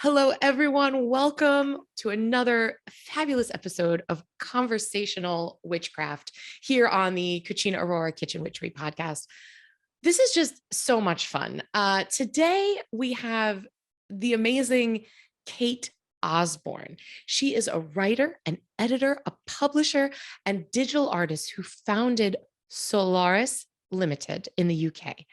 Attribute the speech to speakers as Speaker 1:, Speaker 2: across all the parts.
Speaker 1: Hello, everyone. Welcome to another fabulous episode of Conversational Witchcraft here on the Cucina Aurora Kitchen Witchery podcast. This is just so much fun. Today, we have the amazing Kate Osbourne. She is a writer, an editor, a publisher, and digital artist who founded Solarus Ltd in the UK,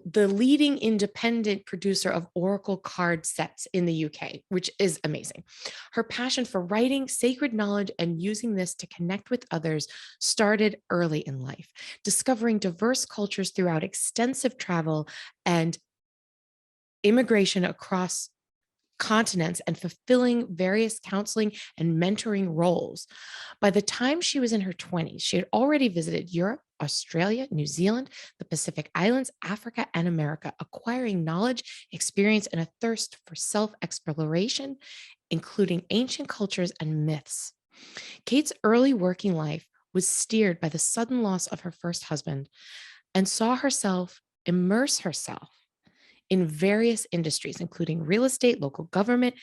Speaker 1: the leading independent producer of Oracle card sets in the UK, which is amazing. Her passion for writing, sacred knowledge, and using this to connect with others started early in life, discovering diverse cultures throughout extensive travel and immigration across continents and fulfilling various counseling and mentoring roles. By the time she was in her 20s, she had already visited Europe, Australia, New Zealand, the Pacific Islands, Africa, and America, acquiring knowledge, experience, and a thirst for self-exploration, including ancient cultures and myths. Kate's early working life was steered by the sudden loss of her first husband and saw herself immerse herself in various industries, including real estate, local government,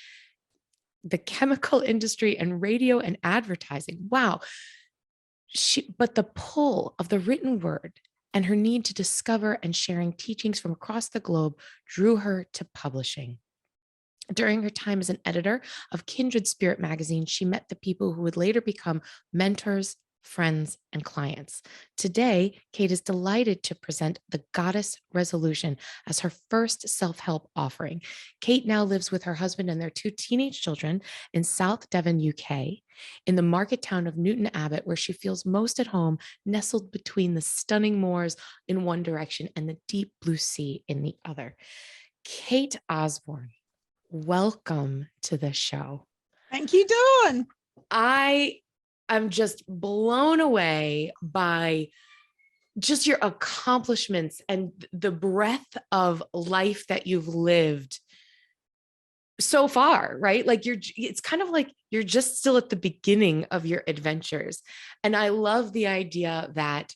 Speaker 1: the chemical industry, and radio and advertising. Wow. But the pull of the written word and her need to discover and sharing teachings from across the globe drew her to publishing. During her time as an editor of Kindred Spirit magazine, she met the people who would later become mentors, friends, and clients. Today, Kate is delighted to present The Goddess Resolution as her first self-help offering. Kate now lives with her husband and their two teenage children in South Devon, UK, in the market town of Newton Abbot, where she feels most at home, nestled between the stunning moors in one direction and the deep blue sea in the other. Kate Osborne, welcome to the show.
Speaker 2: Thank you, Dawn.
Speaker 1: I'm just blown away by just your accomplishments and the breadth of life that you've lived so far, right? Like it's kind of like you're just still at the beginning of your adventures. And I love the idea that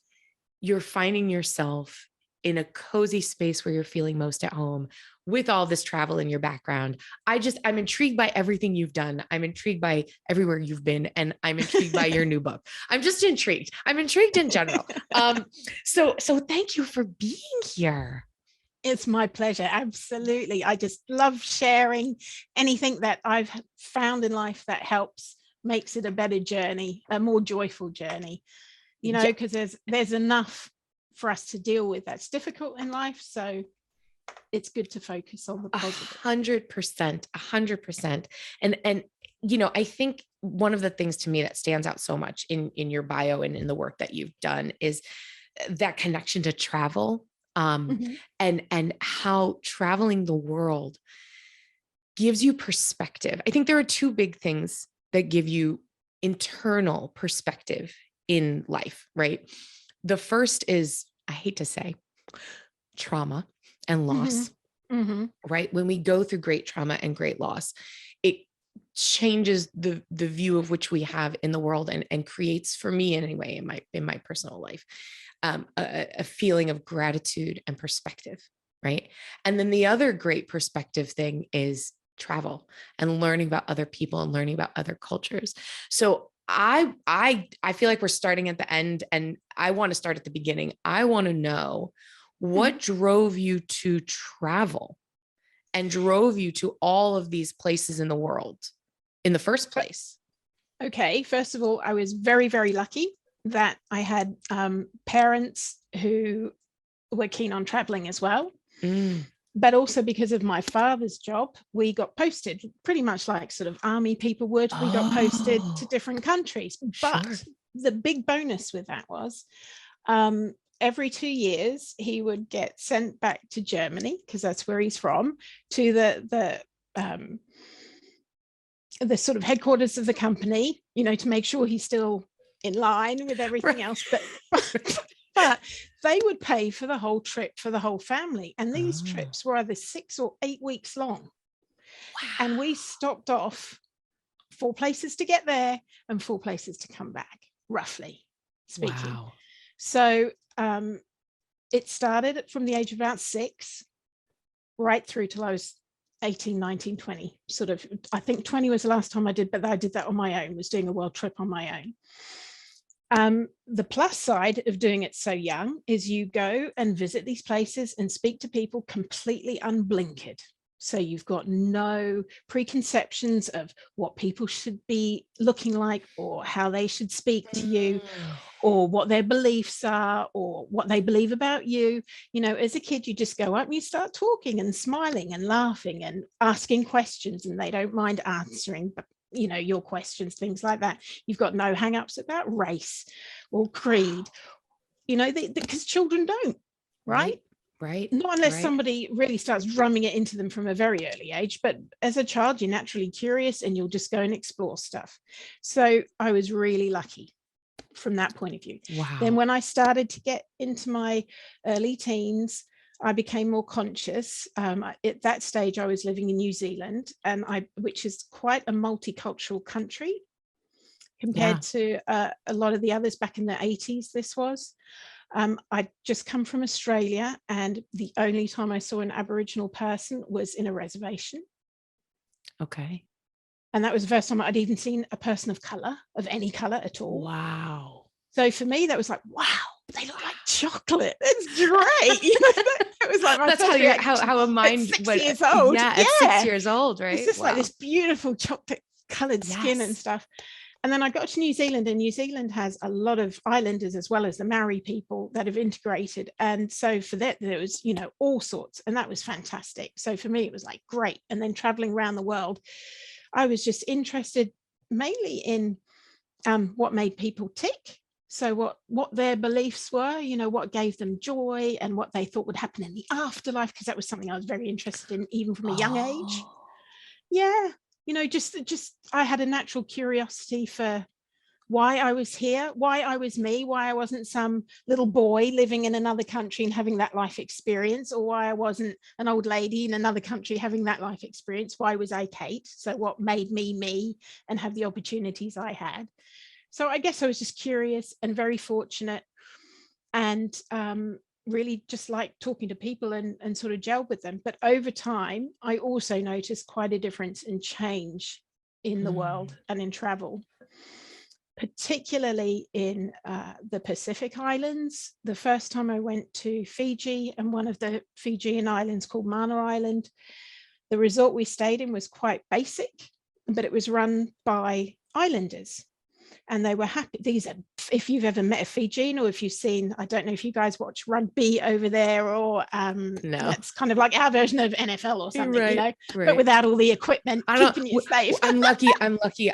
Speaker 1: you're finding yourself in a cozy space where you're feeling most at home with all this travel in your background. I'm intrigued by everything you've done. I'm intrigued by everywhere you've been, and I'm intrigued by your new book. I'm just intrigued. I'm intrigued in general. So thank you for being here.
Speaker 2: It's my pleasure. Absolutely. I just love sharing anything that I've found in life that helps, makes it a better journey, a more joyful journey, you know, because there's enough for us to deal with that's difficult in life. So it's good to focus on the positive.
Speaker 1: 100%. And, you know, I think one of the things to me that stands out so much in your bio and in the work that you've done is that connection to travel, and how traveling the world gives you perspective. I think there are two big things that give you internal perspective in life, right? The first is, I hate to say, trauma and loss, right? When we go through great trauma and great loss, it changes the view of which we have in the world and creates, for me anyway, in my personal life, a feeling of gratitude and perspective, right? And then the other great perspective thing is travel and learning about other people and learning about other cultures. So I feel like we're starting at the end, and I want to start at the beginning. I want to know what drove you to travel and drove you to all of these places in the world in the first place.
Speaker 2: Okay, first of all, I was very, very lucky that I had parents who were keen on traveling as well. But also because of my father's job, we got posted pretty much like sort of army people would. We got posted to different countries. But the big bonus with that was every 2 years, he would get sent back to Germany, because that's where he's from, to the sort of headquarters of the company, you know, to make sure he's still in line with everything else. But they would pay for the whole trip for the whole family. And these trips were either 6 or 8 weeks long. Wow. And we stopped off 4 places to get there and 4 places to come back, roughly speaking. Wow. So it started from the age of about 6, right through till I was 18, 19, 20 sort of. I think 20 was the last time I did, but I did that on my own, was doing a world trip on my own. The plus side of doing it so young is you go and visit these places and speak to people completely unblinkered. So you've got no preconceptions of what people should be looking like or how they should speak to you or what their beliefs are or what they believe about you. You know, as a kid, you just go up and you start talking and smiling and laughing and asking questions, and they don't mind answering, you know, your questions, things like that. You've got no hang-ups about race or creed, you know, because children don't, right?
Speaker 1: Right.
Speaker 2: Not unless somebody really starts drumming it into them from a very early age. But as a child, you're naturally curious and you'll just go and explore stuff. So I was really lucky from that point of view.
Speaker 1: Wow.
Speaker 2: Then when I started to get into my early teens, I became more conscious. At that stage, I was living in New Zealand, which is quite a multicultural country compared to a lot of the others back in the 80s. This was. I'd just come from Australia, and the only time I saw an Aboriginal person was in a reservation.
Speaker 1: Okay. And
Speaker 2: that was the first time I'd even seen a person of color, of any color at all.
Speaker 1: Wow.
Speaker 2: So for me, that was like, wow, they look like chocolate. It's great. You know, it was like my
Speaker 1: that's how a mind
Speaker 2: at 6 years old.
Speaker 1: Yeah, at 6 years old, right?
Speaker 2: It's just like this beautiful chocolate colored skin and stuff. And then I got to New Zealand, and New Zealand has a lot of islanders as well as the Maori people that have integrated. And so for that, there was, you know, all sorts, and that was fantastic. So for me, it was like great. And then traveling around the world, I was just interested mainly in what made people tick. So what their beliefs were, you know, what gave them joy and what they thought would happen in the afterlife, because that was something I was very interested in, even from a young age. Yeah. You know, just I had a natural curiosity for why I was here, why I was me, why I wasn't some little boy living in another country and having that life experience, or why I wasn't an old lady in another country having that life experience. Why was I Kate? So what made me me and have the opportunities I had? So I guess I was just curious and very fortunate, and really just like talking to people and sort of gel with them. But over time, I also noticed quite a difference in change in the world and in travel, particularly in the Pacific Islands. The first time I went to Fiji, and one of the Fijian islands called Mana Island, the resort we stayed in was quite basic, but it was run by islanders. And they were happy. These are, if you've ever met a Fijian, or if you've seen, I don't know if you guys watch rugby over there, or
Speaker 1: no,
Speaker 2: it's kind of like our version of NFL or something,
Speaker 1: right,
Speaker 2: you know,
Speaker 1: right.
Speaker 2: But without all the equipment, keeping you safe.
Speaker 1: I'm lucky.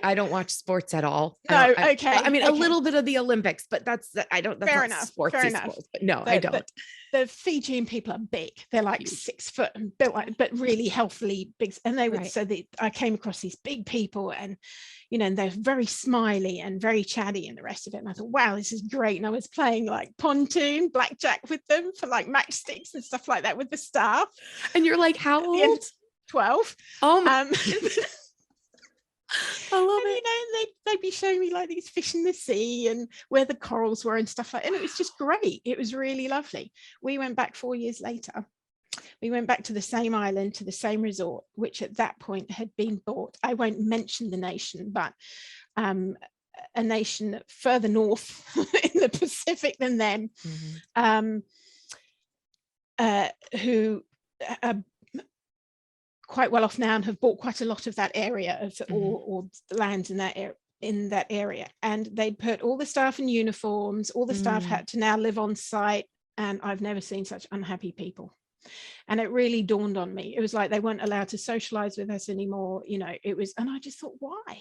Speaker 1: I don't watch sports at all.
Speaker 2: No, okay.
Speaker 1: I mean, a little bit of the Olympics, but that's
Speaker 2: fair enough.
Speaker 1: Sportsy sports, but no, I don't.
Speaker 2: The Fijian people are big. They're like 6 foot and built like, but really healthily big. And they would, so I came across these big people, and you know, and they're very smiley and very chatty and the rest of it. And I thought, wow, this is great. And I was playing like pontoon, blackjack with them for like matchsticks and stuff like that with the staff.
Speaker 1: And you're like, how old?
Speaker 2: 12.
Speaker 1: Oh my. I love it.
Speaker 2: You know, they'd be showing me like these fish in the sea and where the corals were and stuff like that. And it was just great. It was really lovely. We went back 4 years later. We went back to the same island, to the same resort, which at that point had been bought. I won't mention the nation, but a nation further north in the Pacific than them, who are quite well off now and have bought quite a lot of that area of or the lands in that area. And they'd put all the staff in uniforms. All the staff had to now live on site, and I've never seen such unhappy people. And it really dawned on me. It was like they weren't allowed to socialize with us anymore. You know, it was, and I just thought, why?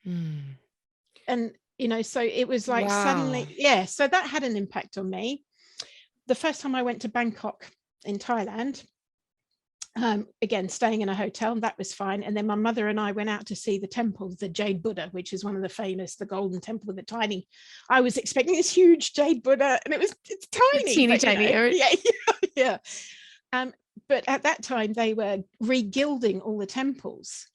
Speaker 2: And, you know, so it was like suddenly, so that had an impact on me. The first time I went to Bangkok in Thailand, again, staying in a hotel, and that was fine. And then my mother and I went out to see the temple, the Jade Buddha, which is one of the famous, the golden temple with the tiny, I was expecting this huge Jade Buddha, and it's tiny.
Speaker 1: Teeny tiny.
Speaker 2: Yeah. But at that time, they were regilding all the temples.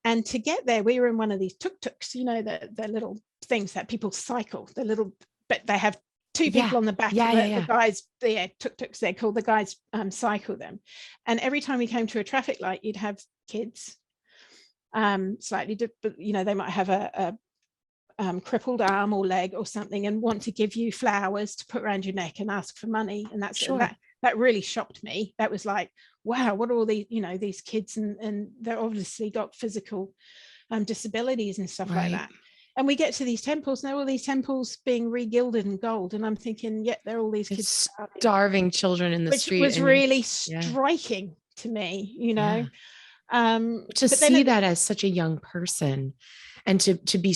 Speaker 2: And to get there, we were in one of these tuk-tuks, you know, the little things that people cycle, but they have two people on the back.
Speaker 1: The
Speaker 2: guys, tuk-tuks, they're called. The guys cycle them. And every time we came to a traffic light, you'd have kids, slightly, but you know, they might have a crippled arm or leg or something and want to give you flowers to put around your neck and ask for money. And that's that really shocked me. That was like, wow, what are all these, you know, these kids, and they're obviously got physical disabilities and stuff like that. And we get to these temples, and all these temples being regilded in gold, and I'm thinking, yeah, they're all these kids
Speaker 1: starving children in the street,
Speaker 2: which was really striking to me, you know.
Speaker 1: To see that as such a young person, and to be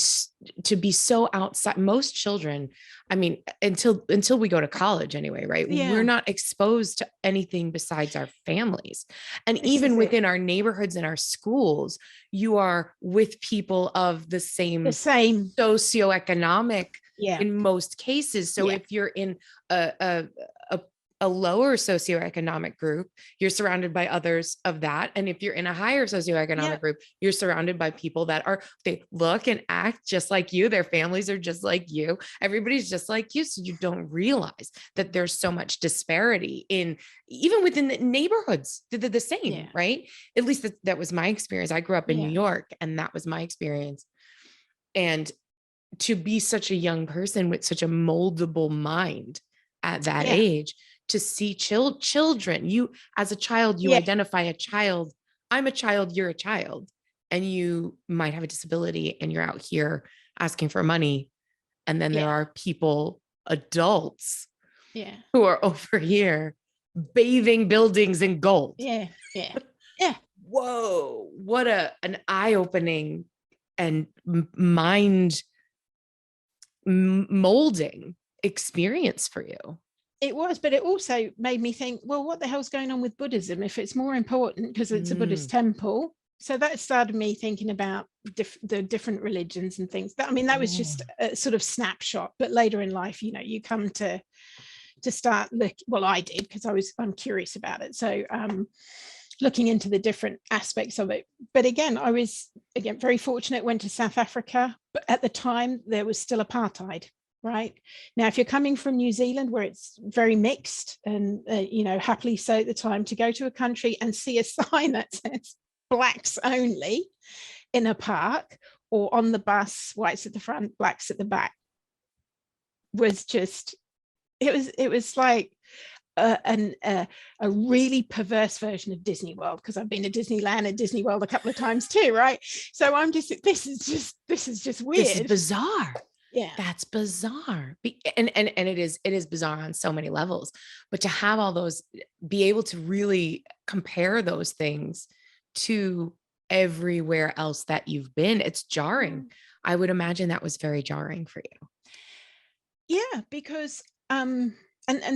Speaker 1: so outside. Most children, I mean, until we go to college anyway, right? We're not exposed to anything besides our families. And even within our neighborhoods and our schools, you are with people of the same socioeconomic in most cases. So if you're in a lower socioeconomic group, you're surrounded by others of that. And if you're in a higher socioeconomic group, you're surrounded by people that they look and act just like you. Their families are just like you. Everybody's just like you. So you don't realize that there's so much disparity even within the neighborhoods. They're the same, right? At least that was my experience. I grew up in New York, and that was my experience. And to be such a young person with such a moldable mind at that age, to see children, you as a child, you identify a child. I'm a child, you're a child, and you might have a disability, and you're out here asking for money. And then there are people, adults, who are over here bathing buildings in gold. Whoa, what an eye-opening and mind molding experience for you.
Speaker 2: It was, but it also made me think, well, what the hell's going on with Buddhism if it's more important because it's a Buddhist temple? So that started me thinking about the different religions and things. I mean, that was just a sort of snapshot, but later in life, you know, you come to start I did, because I'm curious about it. So looking into the different aspects of it. But again, I was very fortunate, went to South Africa, but at the time there was still apartheid. Right now, if you're coming from New Zealand, where it's very mixed and, you know, happily so at the time, to go to a country and see a sign that says blacks only in a park, or on the bus, whites at the front, blacks at the back, was just, it was like a really perverse version of Disney World, because I've been to Disneyland and Disney World a couple of times too, right? So I'm just, this is just weird.
Speaker 1: This is bizarre. Yeah, that's bizarre. And it is bizarre on so many levels, but to have all those, be able to really compare those things to everywhere else that you've been, it's jarring. I would imagine that was very jarring for you.
Speaker 2: Yeah, because and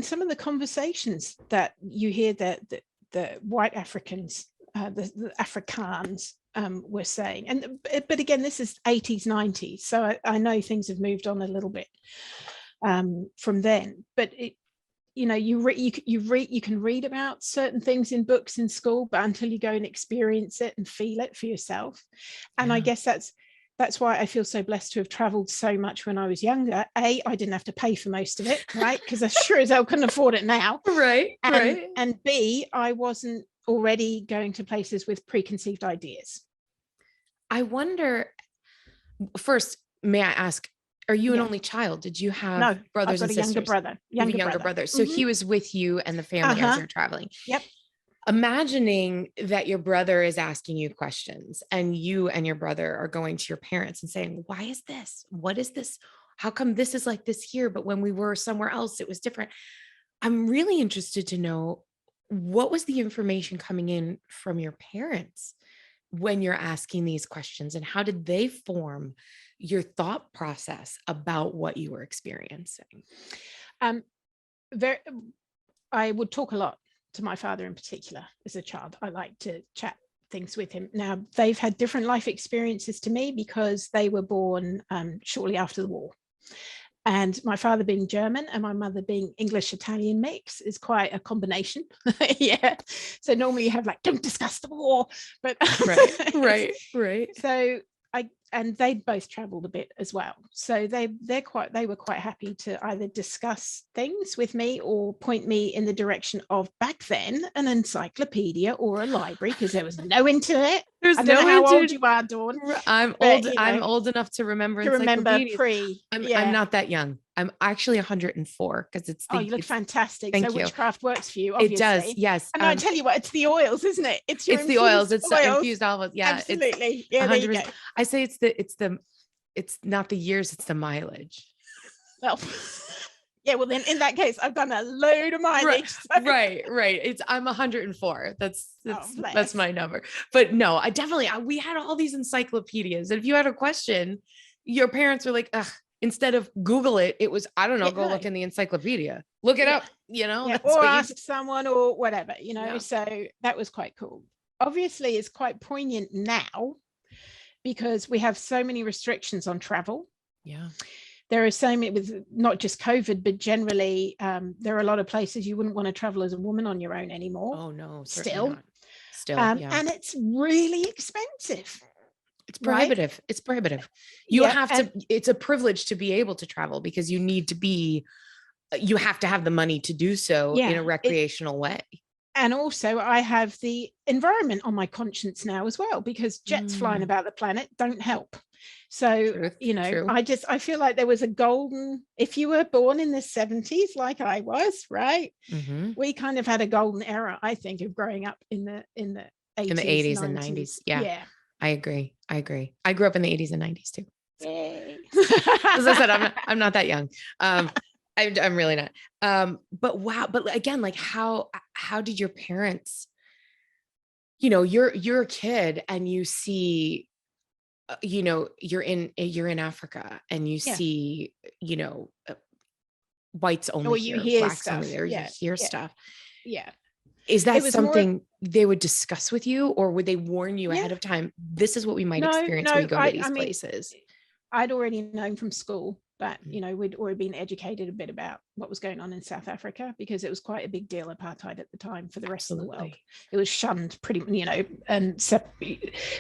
Speaker 2: some of the conversations that you hear that the white Africans, the Afrikaans, were saying, but again, this is 80s, 90s, so I know things have moved on a little bit from then. But you know, you can read about certain things in books in school, but until you go and experience it and feel it for yourself. And I guess that's why I feel so blessed to have traveled so much when I was younger. I didn't have to pay for most of it, right? Because I sure as hell couldn't afford it now. And B, I wasn't already going to places with preconceived ideas.
Speaker 1: I wonder, first, may I ask, are you an only child? Did you have brothers and sisters?
Speaker 2: Younger brother.
Speaker 1: So he was with you and the family as you're traveling.
Speaker 2: Yep.
Speaker 1: Imagining that your brother is asking you questions, and you and your brother are going to your parents and saying, why is this? What is this? How come this is like this here, but when we were somewhere else, it was different? I'm really interested to know, what was the information coming in from your parents when you're asking these questions, and how did they form your thought process about what you were experiencing?
Speaker 2: I would talk a lot to my father in particular as a child. I like to chat things with him. Now, they've had different life experiences to me because they were born shortly after the war. And my father being German and my mother being English-Italian mix is quite a combination. So normally you have like, don't discuss the war. But
Speaker 1: right.
Speaker 2: So and they'd both traveled a bit as well. So they were quite happy to either discuss things with me or point me in the direction of, back then, an encyclopedia or a library, because there was no internet.
Speaker 1: There's
Speaker 2: I don't
Speaker 1: no
Speaker 2: know how
Speaker 1: internet.
Speaker 2: old you are, Dawn.
Speaker 1: I'm
Speaker 2: but,
Speaker 1: old.
Speaker 2: you know,
Speaker 1: I'm old enough to remember
Speaker 2: pre.
Speaker 1: I'm not that young. I'm actually 104 because it's the.
Speaker 2: Oh, you look fantastic.
Speaker 1: Thank
Speaker 2: so
Speaker 1: you.
Speaker 2: Witchcraft works for you, obviously.
Speaker 1: It does, yes.
Speaker 2: And I tell you what, it's the oils, isn't it? It's your
Speaker 1: the oils. It's
Speaker 2: oils.
Speaker 1: infused olive. Yeah,
Speaker 2: absolutely. Yeah, there you go.
Speaker 1: I say it's not the years, it's the mileage.
Speaker 2: Well, yeah. Well, then in that case, I've done a load of mileage.
Speaker 1: Right. I'm 104. That's my number. But no, we had all these encyclopedias, and if you had a question, your parents were like, ugh. Instead of Google it, it was, I don't know, look in the encyclopedia, look it up,
Speaker 2: or ask someone or whatever, so that was quite cool. Obviously, it's quite poignant now because we have so many restrictions on travel.
Speaker 1: Yeah.
Speaker 2: There are so many, with not just COVID, but generally, there are a lot of places you wouldn't want to travel as a woman on your own anymore.
Speaker 1: Oh, no,
Speaker 2: still.
Speaker 1: Yeah.
Speaker 2: And it's really expensive.
Speaker 1: It's prohibitive. Right? It's prohibitive. You have to, it's a privilege to be able to travel because you have to have the money to do so in a recreational way.
Speaker 2: And also I have the environment on my conscience now as well, because jets flying about the planet don't help. So, True. I feel like there was a golden, if you were born in the 70s, like I was, right. Mm-hmm. We kind of had a golden era, I think, of growing up in the 80s
Speaker 1: and 90s. Yeah. I agree. I grew up in the 80s and 90s too.
Speaker 2: Yay.
Speaker 1: As I said, I'm not that young. I'm really not. But wow. But again, like how did your parents, you're a kid and you see, you're in Africa and you see, whites only
Speaker 2: you
Speaker 1: here,
Speaker 2: hear
Speaker 1: blacks
Speaker 2: stuff.
Speaker 1: only there, you hear stuff.
Speaker 2: Yeah.
Speaker 1: Is that something they would discuss with you, or would they warn you ahead of time? This is what we might experience when we go to these places.
Speaker 2: I'd already known from school that, we'd already been educated a bit about what was going on in South Africa, because it was quite a big deal, apartheid at the time, for the rest of the world. It was shunned pretty, and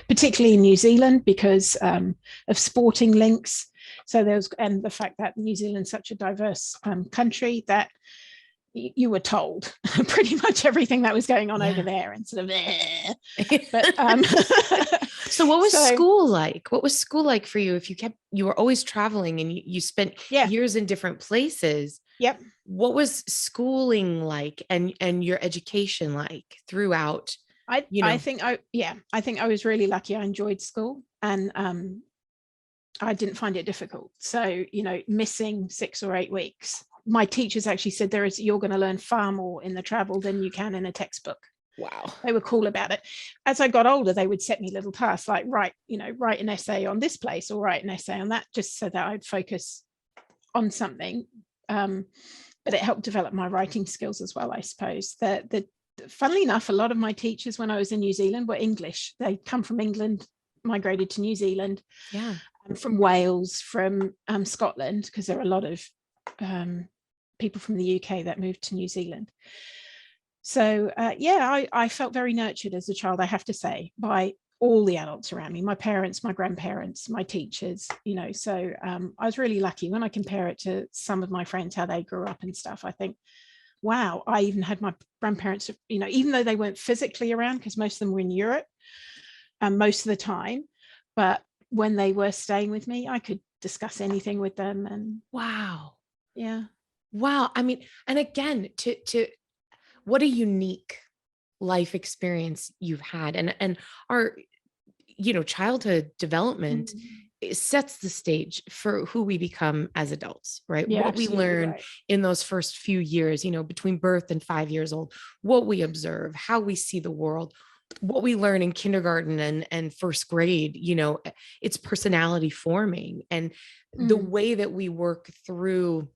Speaker 2: particularly in New Zealand because of sporting links. So and the fact that New Zealand's such a diverse country that you were told pretty much everything that was going on over there, and sort of but
Speaker 1: so what was school like? What was school like for you? If you were always traveling and you spent years in different places.
Speaker 2: Yep.
Speaker 1: What was schooling like and your education like throughout?
Speaker 2: I think I was really lucky. I enjoyed school, and I didn't find it difficult. So, missing 6 or 8 weeks, my teachers actually said you're going to learn far more in the travel than you can in a textbook.
Speaker 1: Wow.
Speaker 2: They were cool about it. As I got older, they would set me little tasks like write an essay on this place or write an essay on that, just so that I'd focus on something. But it helped develop my writing skills as well, I suppose. Funnily enough, a lot of my teachers when I was in New Zealand were English. They'd come from England, migrated to New Zealand.
Speaker 1: Yeah.
Speaker 2: From Wales, from Scotland, because there are a lot of people from the UK that moved to New Zealand. So I felt very nurtured as a child, I have to say, by all the adults around me, my parents, my grandparents, my teachers, so I was really lucky. When I compare it to some of my friends, how they grew up and stuff, I think, wow, I even had my grandparents, even though they weren't physically around, because most of them were in Europe most of the time, but when they were staying with me, I could discuss anything with them. And
Speaker 1: wow.
Speaker 2: Yeah.
Speaker 1: Wow. I mean, and again, to what a unique life experience you've had, and our, childhood development sets the stage for who we become as adults, right?
Speaker 2: Yeah,
Speaker 1: what we learn in those first few years, between birth and 5 years old, what we observe, how we see the world, what we learn in kindergarten and first grade, it's personality forming, and the way that we work through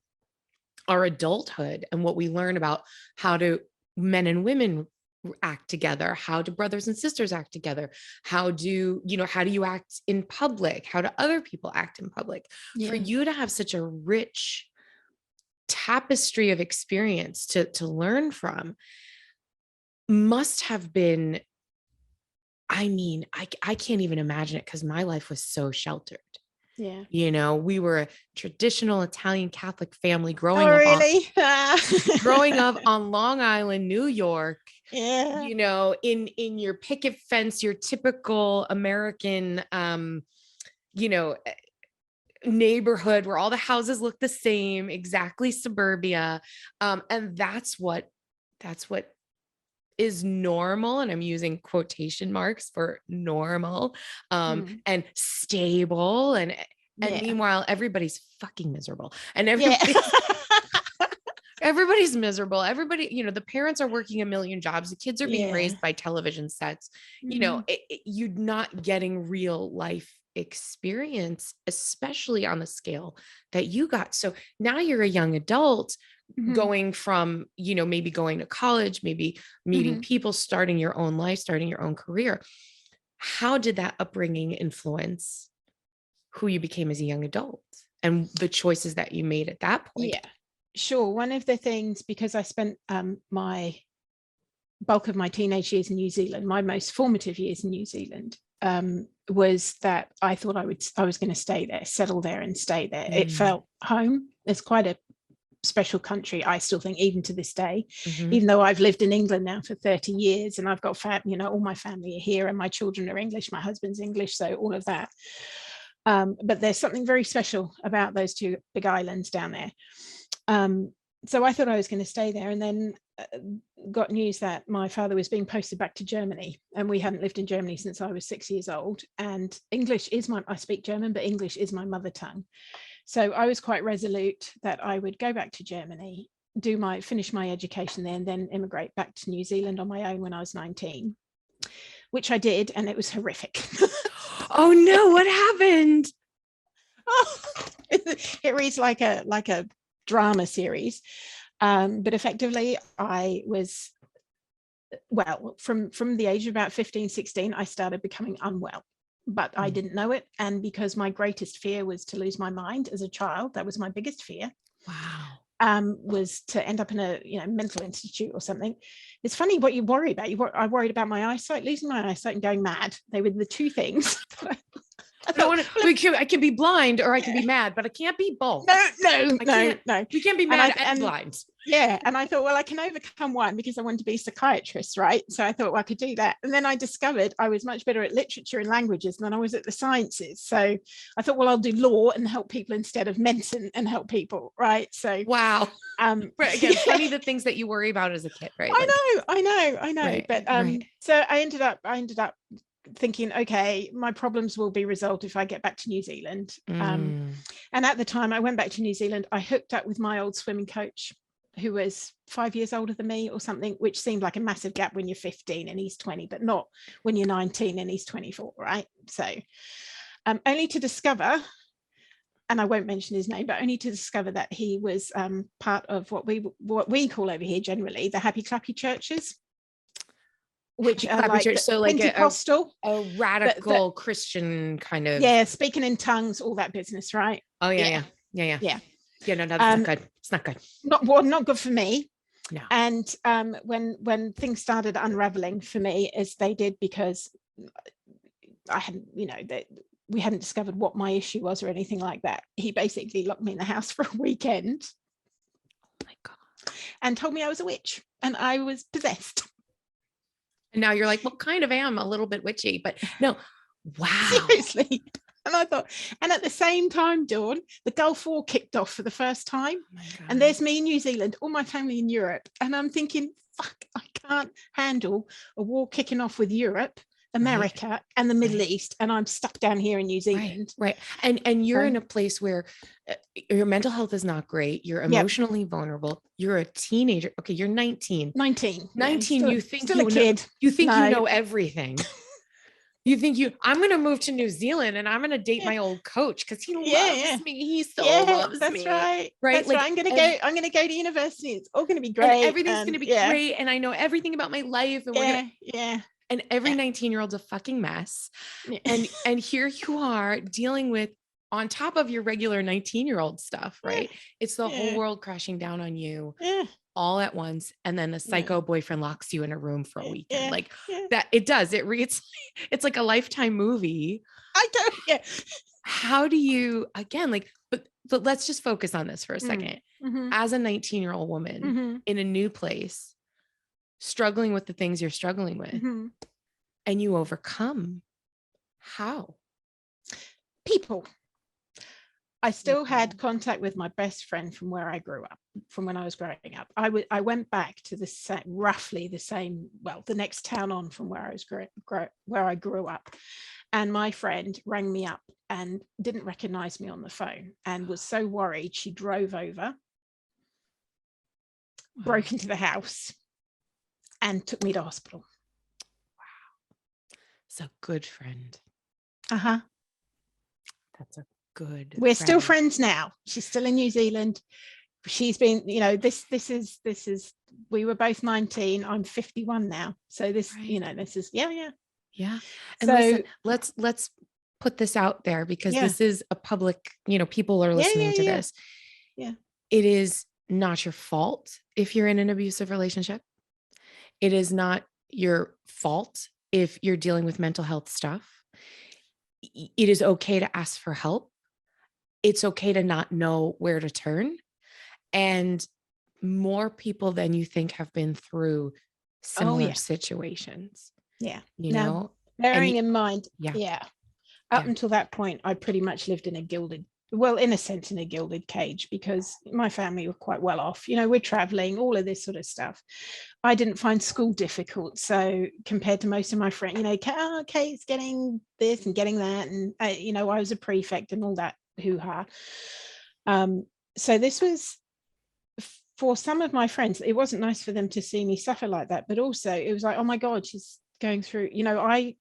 Speaker 1: our adulthood and what we learn about how do men and women act together, how do brothers and sisters act together, how do you act in public, how do other people act in public. For you to have such a rich tapestry of experience to learn from must have been I mean, I can't even imagine it because my life was so sheltered.
Speaker 2: Yeah.
Speaker 1: You know, we were a traditional Italian Catholic family
Speaker 2: Oh, really?
Speaker 1: growing up on Long Island, New York.
Speaker 2: Yeah.
Speaker 1: You know, in your picket fence, your typical American, you know, neighborhood where all the houses look the same, exactly suburbia. And that's what is normal. And I'm using quotation marks for normal, and stable. And meanwhile, everybody's fucking miserable. And everybody's miserable. Everybody, you know, the parents are working a million jobs. The kids are being raised by television sets. You know, you're not getting real life experience, especially on the scale that you got. So now you're a young adult going from, you know, maybe going to college, maybe meeting people, starting your own life, starting your own career. How did that upbringing influence who you became as a young adult and the choices that you made at that point?
Speaker 2: Yeah, sure. One of the things, because I spent my bulk of my teenage years in New Zealand, my most formative years in New Zealand, was that I thought I was going to stay there, settle there and stay there. It felt home. It's quite a special country, I still think, even to this day, even though I've lived in England now for 30 years and I've got you know, all my family are here and my children are English, my husband's English, so all of that. But there's something very special about those two big islands down there. So I thought I was going to stay there, and then got news that my father was being posted back to Germany, and we hadn't lived in Germany since I was 6 years old. And English is I speak German, but English is my mother tongue. So I was quite resolute that I would go back to Germany, finish my education there, and then immigrate back to New Zealand on my own when I was 19, which I did, and it was horrific.
Speaker 1: Oh no, what happened?
Speaker 2: Oh, it reads like a drama series. But effectively, I was, well, from the age of about 15, 16, I started becoming unwell, but I didn't know it. And because my greatest fear was to lose my mind as a child, that was my biggest fear.
Speaker 1: Wow.
Speaker 2: Was to end up in a, you know, mental institute or something. It's funny what you worry about. I worried about my eyesight, losing my eyesight and going mad. They were the two things.
Speaker 1: I can be blind or I can be mad, but I can't be both.
Speaker 2: No.
Speaker 1: We can't be mad and blind.
Speaker 2: Yeah. And I thought, well, I can overcome one because I wanted to be a psychiatrist, right? So I thought, well, I could do that. And then I discovered I was much better at literature and languages than I was at the sciences. So I thought, well, I'll do law and help people instead of medicine and help people, right? So
Speaker 1: wow. Again, funny the things that you worry about as a kid, right?
Speaker 2: I know.
Speaker 1: Right,
Speaker 2: but so I ended up thinking, okay, my problems will be resolved if I get back to New Zealand. And at the time I went back to New Zealand, I hooked up with my old swimming coach, who was 5 years older than me or something, which seemed like a massive gap when you're 15 and he's 20, but not when you're 19 and he's 24, right? So only to discover, and I won't mention his name, but only to discover that he was part of what we call over here generally the happy clappy churches, which are like church, so like Pentecostal,
Speaker 1: a radical Christian kind of,
Speaker 2: speaking in tongues, all that business, right?
Speaker 1: Oh yeah. No, that's not good. It's not good.
Speaker 2: Not good for me.
Speaker 1: No.
Speaker 2: And when things started unraveling for me, as they did, because I hadn't, you know, that we hadn't discovered what my issue was or anything like that. He basically locked me in the house for a weekend.
Speaker 1: Oh my God.
Speaker 2: And told me I was a witch and I was possessed.
Speaker 1: And now you're like, well, kind of am a little bit witchy, but no. Wow.
Speaker 2: Seriously. And I thought, and at the same time, Dawn, the Gulf War kicked off for the first time. Oh, and there's me in New Zealand, all my family in Europe. And I'm thinking, fuck, I can't handle a war kicking off with Europe, America, and the Middle East. And I'm stuck down here in New Zealand.
Speaker 1: Right. And you're in a place where your mental health is not great. You're emotionally vulnerable. You're a teenager. Okay. You're 19.
Speaker 2: 19.
Speaker 1: You think
Speaker 2: still a kid.
Speaker 1: You think you know everything. You think I'm going to move to New Zealand and I'm going to date my old coach because he loves me. He so loves me.
Speaker 2: Right. That's right. I'm going to go to university. It's all going to be great.
Speaker 1: Everything's going to be great. And I know everything about my life. And and every 19-year-old's a fucking mess. Yeah. And here you are dealing with on top of your regular 19-year-old stuff, right? It's the whole world crashing down on you all at once. And then a psycho boyfriend locks you in a room for a weekend. Like that, it does. It reads, it's like a Lifetime movie.
Speaker 2: I don't,
Speaker 1: How do you, again, like, but let's just focus on this for a second. As a 19-year-old woman in a new place, struggling with the things you're struggling with, and you overcome. How?
Speaker 2: People. I still had contact with my best friend from where I grew up, from when I was growing up. I went back to roughly the same, well, the next town on from where I was where I grew up. And my friend rang me up and didn't recognize me on the phone and was so worried she drove over, broke into the house, and took me to hospital.
Speaker 1: Wow. It's a good friend. That's a good
Speaker 2: We're
Speaker 1: friend.
Speaker 2: Still friends now. She's still in New Zealand. She's been, you know, this is we were both 19. I'm 51 now. So this, you know, this is yeah.
Speaker 1: And
Speaker 2: so
Speaker 1: listen, let's put this out there, because this is a public, you know, people are listening to this. It is not your fault if you're in an abusive relationship. It is not your fault if you're dealing with mental health stuff. It is okay to ask for help. It's okay to not know where to turn. And more people than you think have been through similar situations.
Speaker 2: Yeah.
Speaker 1: You know,
Speaker 2: bearing in mind, up until that point, I pretty much lived in a gilded cage, because my family were quite well off. You know, we're traveling, all of this sort of stuff. I didn't find school difficult. So compared to most of my friends, you know, Kate's getting this and getting that. And, you know, I was a prefect and all that hoo-ha. So this was, for some of my friends, it wasn't nice for them to see me suffer like that. But also it was like, oh my God, she's going through, you know,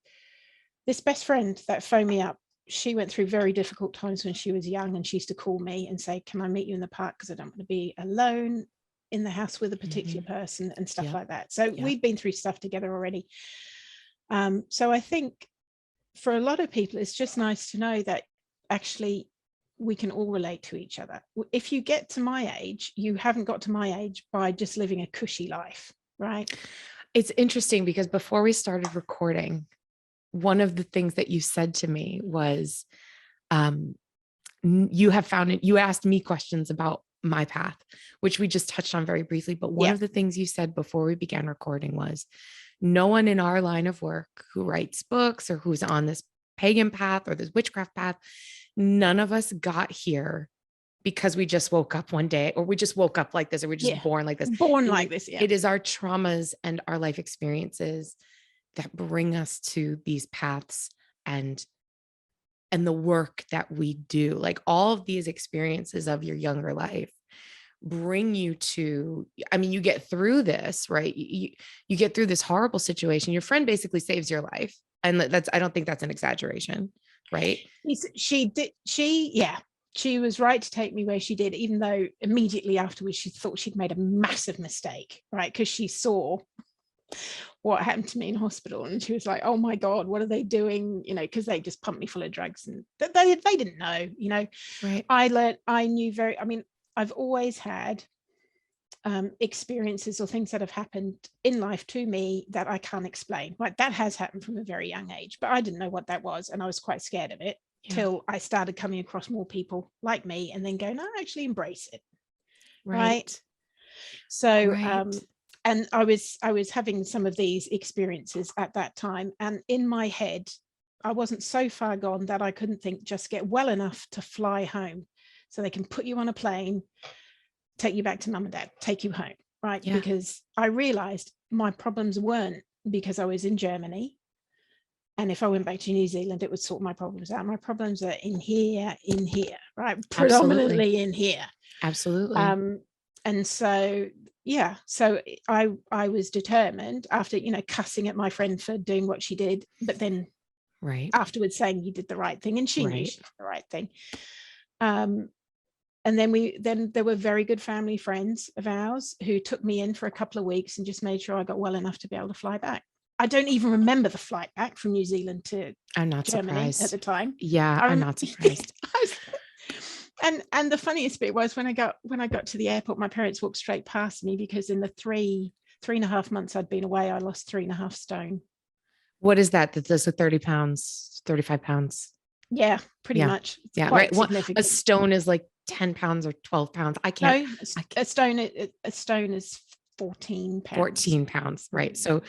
Speaker 2: this best friend that phoned me up, she went through very difficult times when she was young, and she used to call me and say, can I meet you in the park, because I don't want to be alone in the house with a particular person and stuff like that. So we'd been through stuff together already. So I think for a lot of people, it's just nice to know that actually we can all relate to each other. If you get to my age, you haven't got to my age by just living a cushy life, right?
Speaker 1: It's interesting, because before we started recording, one of the things that you said to me was, you asked me questions about my path, which we just touched on very briefly. But one of the things you said before we began recording was, no one in our line of work who writes books or who's on this pagan path or this witchcraft path, none of us got here because we just woke up one day, or we just woke up like this, or we're just born like this. It is our traumas and our life experiences that bring us to these paths, and the work that we do. Like, all of these experiences of your younger life bring you to, I mean, you get through this, right? You get through this horrible situation. Your friend basically saves your life. And I don't think that's an exaggeration, right?
Speaker 2: She was right to take me where she did, even though immediately afterwards she thought she'd made a massive mistake, right? Because she saw what happened to me in hospital, and she was like, oh my God, what are they doing? You know, because they just pumped me full of drugs, and they didn't know, you know.
Speaker 1: Right.
Speaker 2: I've always had experiences or things that have happened in life to me that I can't explain. Like, that has happened from a very young age, but I didn't know what that was, and I was quite scared of it till I started coming across more people like me, and then going, no, actually embrace it. Right. So and I was having some of these experiences at that time, and in my head I wasn't so far gone that I couldn't think, just get well enough to fly home so they can put you on a plane, take you back to mum and dad, take you home, right? Because I realized my problems weren't because I was in Germany, and if I went back to New Zealand, it would sort my problems out. My problems are in here, right? Predominantly in here.
Speaker 1: Absolutely.
Speaker 2: And so, so I was determined, after, you know, cussing at my friend for doing what she did, but then afterwards saying you did the right thing, and she knew she did the right thing. And then there were very good family friends of ours who took me in for a couple of weeks and just made sure I got well enough to be able to fly back. I don't even remember the flight back from New Zealand to
Speaker 1: I'm not
Speaker 2: Germany
Speaker 1: surprised
Speaker 2: at the time.
Speaker 1: Yeah, I'm not surprised.
Speaker 2: And the funniest bit was when I got to the airport, my parents walked straight past me, because in the three and a half months I'd been away, I lost 3.5 stone.
Speaker 1: What is that? That's a 30 pounds, 35 pounds.
Speaker 2: Yeah, pretty much. It's
Speaker 1: Right.
Speaker 2: significant.
Speaker 1: A stone is like 10 pounds or 12 pounds. No,
Speaker 2: a stone is 14 pounds.
Speaker 1: 14 pounds. Right. So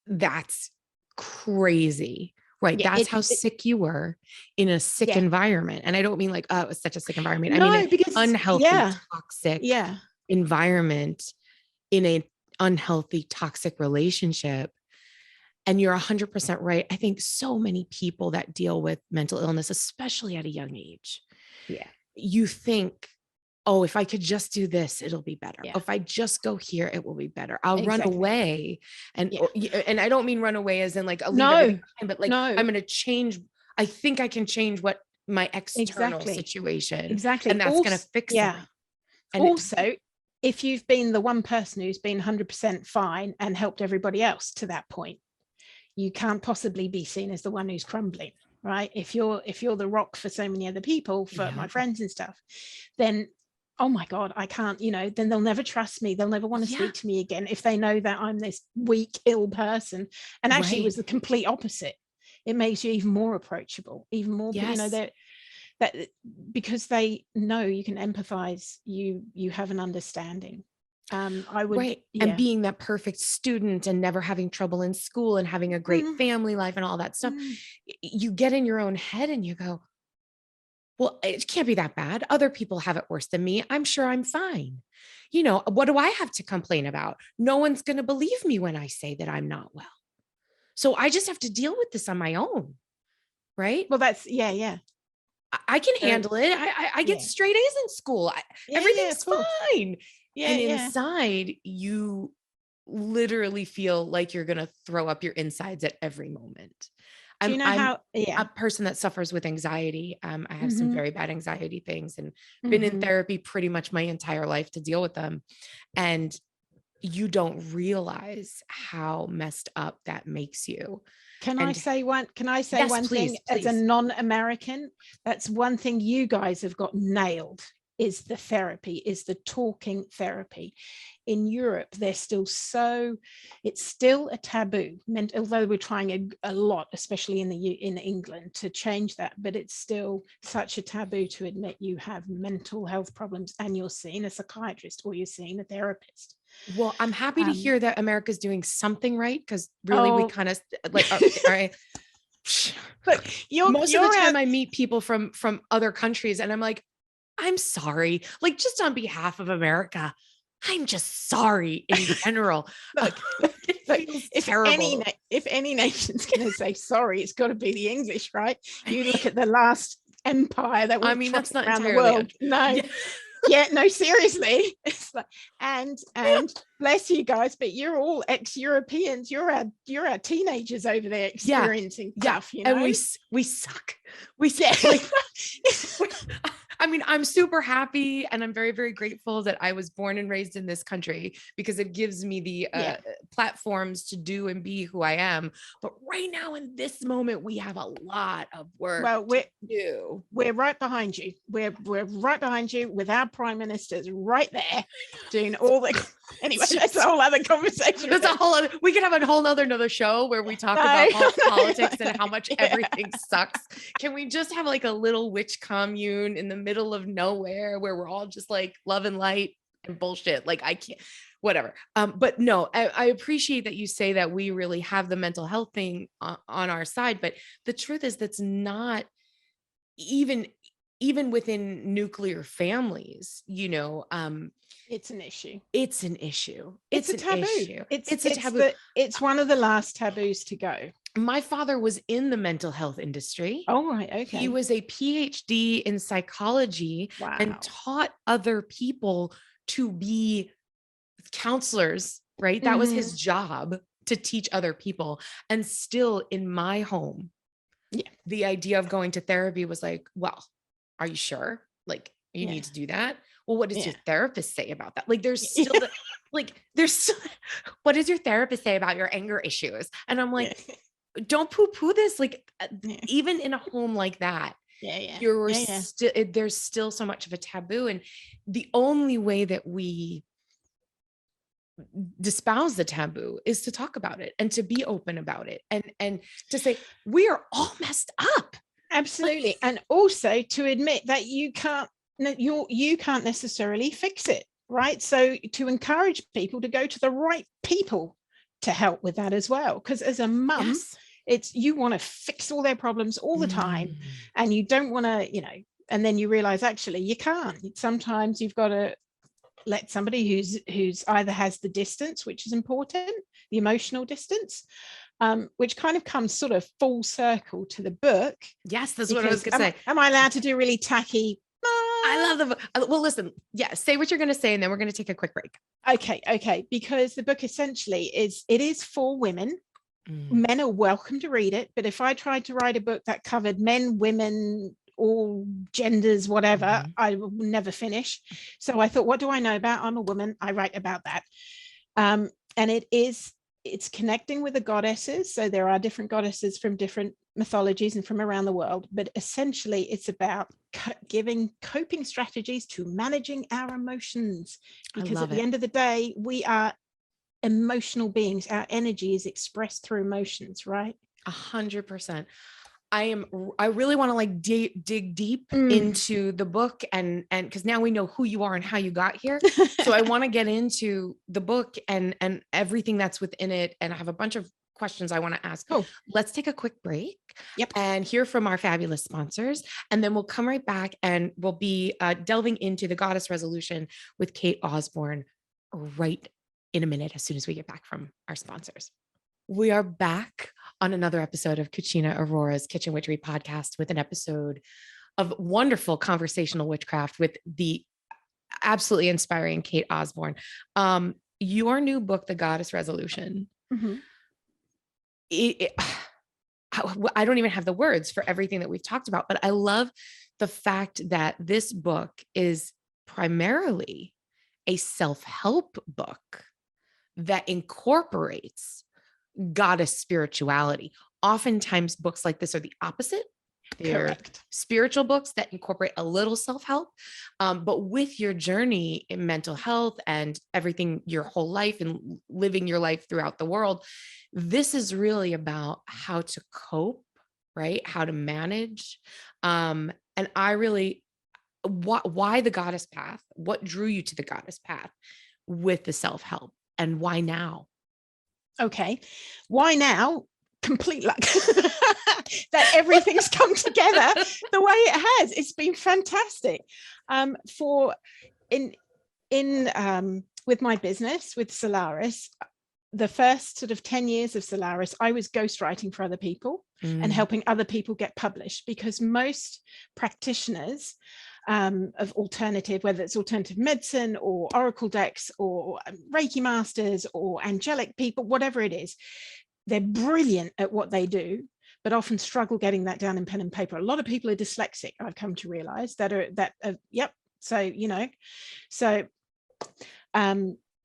Speaker 1: that's crazy. Right.
Speaker 2: Yeah,
Speaker 1: that's how sick you were in a sick environment. And I don't mean like, oh, it was such a sick environment. I mean, because unhealthy, toxic environment in an unhealthy, toxic relationship. And you're 100% right. I think so many people that deal with mental illness, especially at a young age, you think, oh, if I could just do this, it'll be better. If I just go here, it will be better. I'll run away. And I don't mean run away as in like a leave everything behind, but like I'm going to change. I think I can change what my external situation. And that's going to fix it.
Speaker 2: And also, if you've been the one person who's been 100% fine and helped everybody else to that point, you can't possibly be seen as the one who's crumbling, right? If you're the rock for so many other people, for my friends and stuff, then oh my God, I can't, then they'll never trust me. They'll never want to speak to me again if they know that I'm this weak, ill person. And actually it was the complete opposite. It makes you even more approachable, even more, that because they know you can empathize, you have an understanding. I would
Speaker 1: and being that perfect student and never having trouble in school and having a great family life and all that stuff, you get in your own head and you go, well, it can't be that bad. Other people have it worse than me. I'm sure I'm fine. What do I have to complain about? No one's going to believe me when I say that I'm not well. So I just have to deal with this on my own. Right.
Speaker 2: Well, that's,
Speaker 1: I can handle it. I get straight A's in school. Everything's fine. And inside you literally feel like you're going to throw up your insides at every moment.
Speaker 2: Do you know how
Speaker 1: a person that suffers with anxiety. I have some very bad anxiety things and been in therapy pretty much my entire life to deal with them. And you don't realize how messed up that makes you.
Speaker 2: Can I say one thing? Please. As a non-American, that's one thing you guys have got nailed, is the therapy, is the talking therapy. In Europe, it's still a taboo, although we're trying a lot, especially in England, to change that, but it's still such a taboo to admit you have mental health problems and you're seeing a psychiatrist or you're seeing a therapist.
Speaker 1: Well, I'm happy to hear that America's doing something right, because really we kind of like, all right.
Speaker 2: But
Speaker 1: most of the time I meet people from other countries and I'm like, I'm sorry, like just on behalf of America, I'm just sorry in general.
Speaker 2: If any nation's going to say sorry, it's got to be the English, right? You look at the last empire that was
Speaker 1: that's not
Speaker 2: around the world. No, seriously. It's like, and bless you guys, but you're all ex-Europeans. You're our teenagers over there experiencing stuff,
Speaker 1: And we suck. We suck. I mean, I'm super happy and I'm very, very grateful that I was born and raised in this country, because it gives me the platforms to do and be who I am. But right now in this moment, we have a lot of work to do.
Speaker 2: We're right behind you. We're right behind you with our prime ministers right there doing all the... Anyway, that's a whole other conversation.
Speaker 1: That's a whole other... We could have a whole other show where we talk about politics and how much everything sucks. Can we just have like a little witch commune in the middle of nowhere where we're all just like love and light and bullshit? Like I can't, whatever. But no, I appreciate that you say that we really have the mental health thing on our side. But the truth is that's not even within nuclear families,
Speaker 2: it's an issue.
Speaker 1: It's an issue.
Speaker 2: It's a taboo.
Speaker 1: It's a taboo.
Speaker 2: It's one of the last taboos to go.
Speaker 1: My father was in the mental health industry.
Speaker 2: Oh, right. Okay.
Speaker 1: He was a PhD in psychology and taught other people to be counselors, right? That was his job, to teach other people. And still in my home, the idea of going to therapy was like, well, are you sure? Like you need to do that? well, what does your therapist say about that? Like, there's still what does your therapist say about your anger issues? And I'm like, don't poo-poo this. Like, even in a home like that, there's still so much of a taboo. And the only way that we espouse the taboo is to talk about it and to be open about it, and to say we are all messed up.
Speaker 2: Absolutely. And also to admit that you can't necessarily fix it, right? So to encourage people to go to the right people to help with that as well, because as a mum, it's, you want to fix all their problems all the time, and you don't want to, and then you realize actually you can't. Sometimes you've got to let somebody who's either has the distance, which is important, the emotional distance, which kind of comes sort of full circle to the book.
Speaker 1: Yes, that's what I was going to say.
Speaker 2: Am I allowed to do really tacky?
Speaker 1: I love the book. Well, listen, say what you're going to say, and then we're going to take a quick break.
Speaker 2: Okay. Because the book essentially is for women. Men are welcome to read it, but if I tried to write a book that covered men, women, all genders, whatever, I will never finish. So I thought, what do I know about? I'm a woman, I write about that. And it's connecting with the goddesses. So there are different goddesses from different mythologies and from around the world, but essentially it's about giving coping strategies to managing our emotions, because at the end of the day, we are emotional beings. Our energy is expressed through emotions, right?
Speaker 1: 100%. I really want to dig deep into the book, and because now we know who you are and how you got here. So I want to get into the book and everything that's within it. And I have a bunch of questions I want to ask. Let's take a quick break and hear from our fabulous sponsors. And then we'll come right back and we'll be delving into the Goddess Resolution with Kate Osbourne right in a minute, as soon as we get back from our sponsors. We are back on another episode of Cucina Aurora's Kitchen Witchery podcast, with an episode of wonderful conversational witchcraft with the absolutely inspiring Kate Osbourne. Your new book, The Goddess Resolution, I don't even have the words for everything that we've talked about, but I love the fact that this book is primarily a self-help book that incorporates goddess spirituality. Oftentimes books like this are the opposite. They're
Speaker 2: Correct.
Speaker 1: Spiritual books that incorporate a little self-help, but with your journey in mental health and everything, your whole life and living your life throughout the world, this is really about how to cope, right? How to manage. And I really, why the goddess path? What drew you to the goddess path with the self-help, and why now?
Speaker 2: Okay. Why now? Complete luck that everything's come together the way it has. It's been fantastic. With my business with Solarus, the first sort of 10 years of Solarus, I was ghostwriting for other people and helping other people get published, because most practitioners of alternative, whether it's alternative medicine or oracle decks or Reiki masters or angelic people, whatever it is, they're brilliant at what they do, but often struggle getting that down in pen and paper. A lot of people are dyslexic, I've come to realize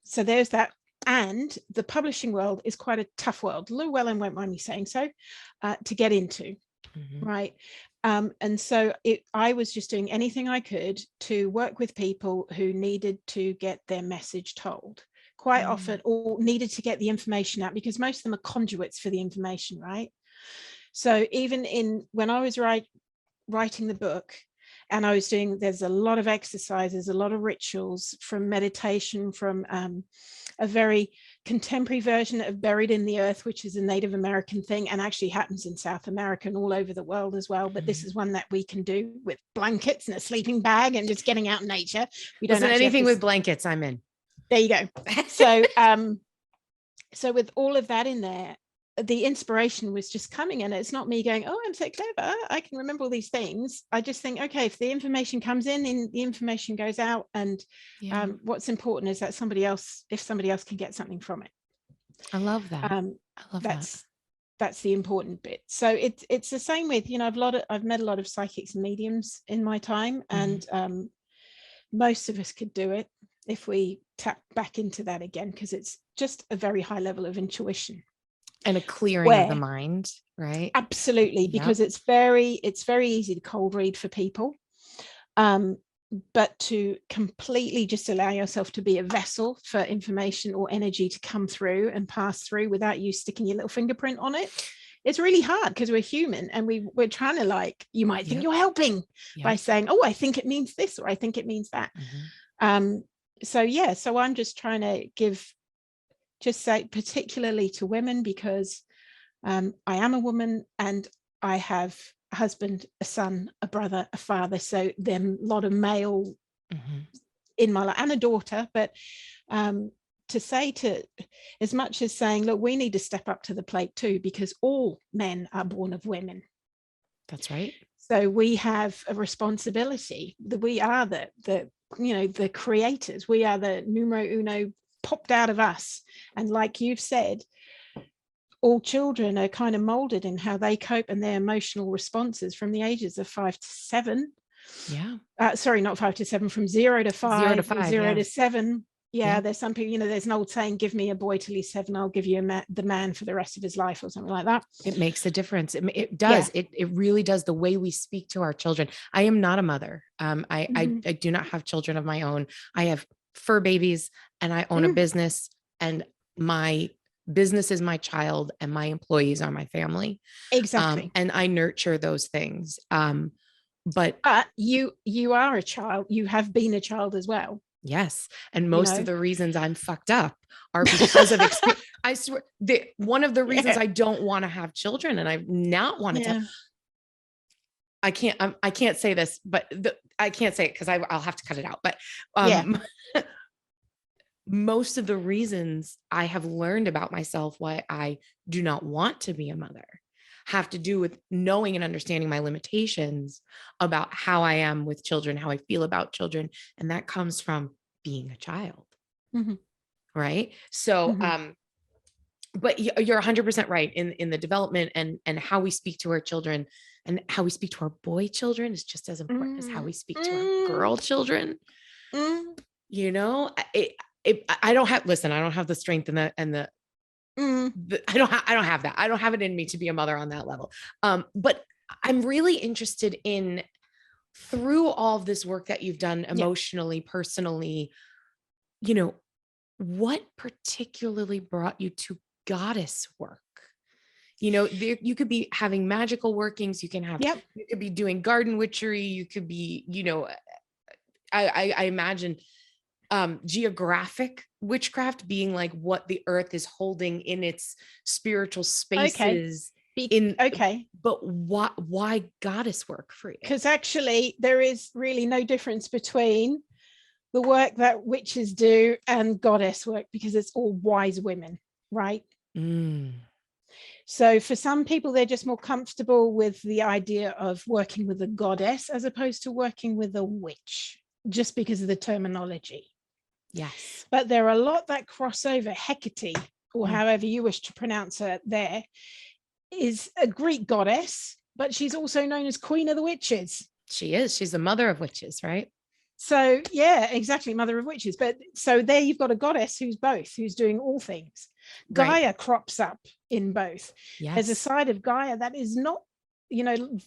Speaker 2: so there's that. And the publishing world is quite a tough world. Llewellyn won't mind me saying so, to get into, right? And so I was just doing anything I could to work with people who needed to get their message told, quite often, or needed to get the information out, because most of them are conduits for the information, right? So even when I was writing the book, and I was there's a lot of exercises, a lot of rituals, from meditation, from a very contemporary version of Buried in the Earth, which is a Native American thing and actually happens in South America and all over the world as well. But this is one that we can do with blankets and a sleeping bag and just getting out in nature. We don't
Speaker 1: anything with blankets, I'm in.
Speaker 2: There you go. So so with all of that in there, the inspiration was just coming, and it's not me going, oh, I'm so clever, I can remember all these things. I just think, okay, if the information comes in, the information goes out, and what's important is that somebody else can get something from it.
Speaker 1: I love that. I love
Speaker 2: that's the important bit. So it's the same with, I've met a lot of psychics and mediums in my time, and most of us could do it if we tap back into that again, because it's just a very high level of intuition
Speaker 1: and a clearing of the mind, right?
Speaker 2: Absolutely, because it's very easy to cold read for people, but to completely just allow yourself to be a vessel for information or energy to come through and pass through without you sticking your little fingerprint on it, it's really hard, because we're human, and we're trying to, like, you might think you're helping by saying, oh, I think it means this, or I think it means that. So I'm just trying to say, particularly to women, because I am a woman and I have a husband, a son, a brother, a father, so then a lot of male in my life, and a daughter. But to say, to as much as saying, look, we need to step up to the plate too, because all men are born of women.
Speaker 1: That's right.
Speaker 2: So we have a responsibility, that we are the creators. We are the numero uno, popped out of us. And like you've said, all children are kind of molded in how they cope and their emotional responses from the ages of 5 to 7. Sorry, not 5 to 7, from 0 to 5, 0 to 7. There's some people, there's an old saying, give me a boy till he's 7, I'll give you the man for the rest of his life, or something like that.
Speaker 1: It makes a difference. It does. It really does. The way we speak to our children. I am not a mother. I do not have children of my own. I have fur babies, and I own a business, and my business is my child, and my employees are my family.
Speaker 2: Exactly.
Speaker 1: And I nurture those things. But
Speaker 2: you are a child. You have been a child as well.
Speaker 1: Yes. And most of the reasons I'm fucked up are because of experience. I swear, one of the reasons I don't want to have children, and I not want to tell, I can't say this, but I can't say it because I'll have to cut it out. But most of the reasons I have learned about myself why I do not want to be a mother have to do with knowing and understanding my limitations about how I am with children, how I feel about children. And that comes from being a child. Right. So, but you're 100% right in the development and how we speak to our children, and how we speak to our boy children is just as important as how we speak to our girl children. I don't have the strength and the I don't have that. I don't have it in me to be a mother on that level. But I'm really interested in, through all of this work that you've done emotionally, personally, what particularly brought you to goddess work? You could be having magical workings. You can have, you could be doing garden witchery. You could be, I imagine geographic witchcraft being like what the earth is holding in its spiritual spaces. But why goddess work for you?
Speaker 2: Because actually there is really no difference between the work that witches do and goddess work, because it's all wise women, right? So for some people, they're just more comfortable with the idea of working with a goddess as opposed to working with a witch, just because of the terminology.
Speaker 1: Yes.
Speaker 2: But there are a lot that cross over. Hecate, or however you wish to pronounce her, there is a Greek goddess, but she's also known as Queen of the Witches.
Speaker 1: She is. She's the mother of witches, right?
Speaker 2: So yeah, exactly, mother of witches. But so there you've got a goddess who's both, who's doing all things. Gaia crops up in both. There's a side of Gaia that is not,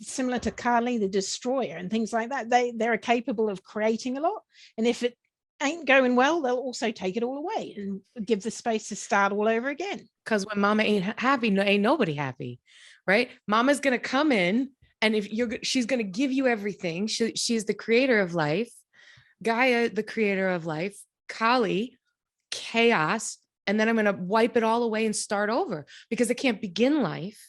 Speaker 2: similar to Kali, the destroyer, and things like that. They're capable of creating a lot, and if it ain't going well, they'll also take it all away and give the space to start all over again.
Speaker 1: Because when mama ain't happy, ain't nobody happy, right? Mama's gonna come in, and she's gonna give you everything. She's the creator of life. Gaia, the creator of life. Kali, chaos, and then I'm gonna wipe it all away and start over, because it can't begin life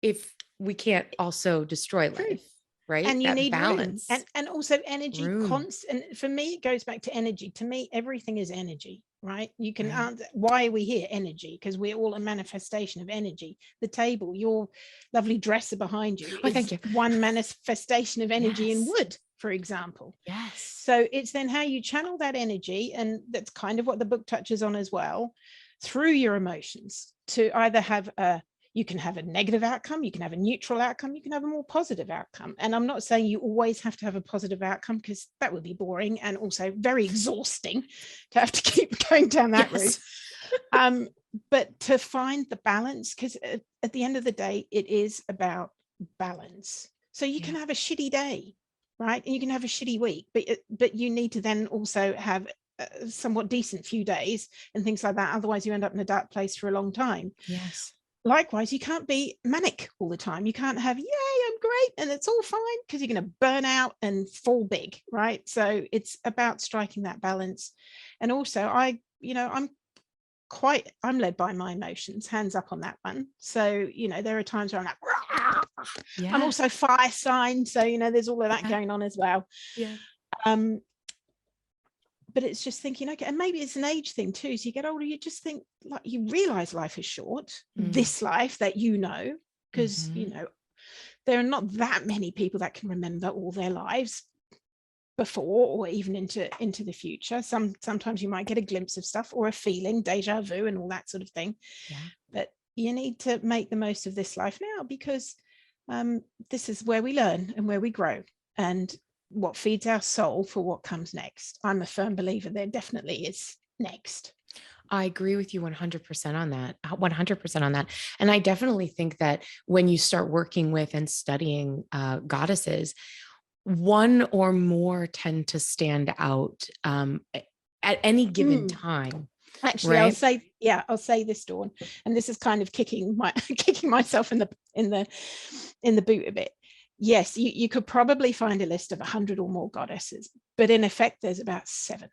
Speaker 1: if we can't also destroy life. Right.
Speaker 2: And you need balance and also energy. And for me, it goes back to energy. To me, everything is energy, right? You can answer, why are we here? Energy, because we're all a manifestation of energy. The table, your lovely dresser behind you,
Speaker 1: thank you.
Speaker 2: One manifestation of energy in wood, for example.
Speaker 1: Yes.
Speaker 2: So it's then how you channel that energy, and that's kind of what the book touches on as well, through your emotions, to either have a You can have a negative outcome, you can have a neutral outcome, you can have a more positive outcome. And I'm not saying you always have to have a positive outcome, because that would be boring and also very exhausting to have to keep going down that route. But to find the balance, because at the end of the day, it is about balance. So you can have a shitty day, right? And you can have a shitty week, but you need to then also have a somewhat decent few days and things like that. Otherwise you end up in a dark place for a long time.
Speaker 1: Yes.
Speaker 2: Likewise, you can't be manic all the time. You can't have, yay, I'm great, and it's all fine, because you're going to burn out and fall big, right? So it's about striking that balance. And also I'm led by my emotions, hands up on that one. So, there are times where I'm like, I'm also fire sign. So, there's all of that going on as well.
Speaker 1: Yeah.
Speaker 2: But it's just thinking, okay, and maybe it's an age thing too. So you get older, you just think, like, you realize life is short, this life that because, there are not that many people that can remember all their lives before or even into the future. Sometimes you might get a glimpse of stuff or a feeling, deja vu and all that sort of thing. But you need to make the most of this life now, because this is where we learn and where we grow, and what feeds our soul for what comes next. I'm a firm believer there definitely is next.
Speaker 1: I agree with you 100% on that, 100% on that. And I definitely think that when you start working with and studying goddesses, one or more tend to stand out at any given time.
Speaker 2: Actually, right? I'll say this, Dawn, and this is kind of kicking myself in the boot a bit. Yes, you could probably find a list of 100 or more goddesses, but in effect, there's about 7,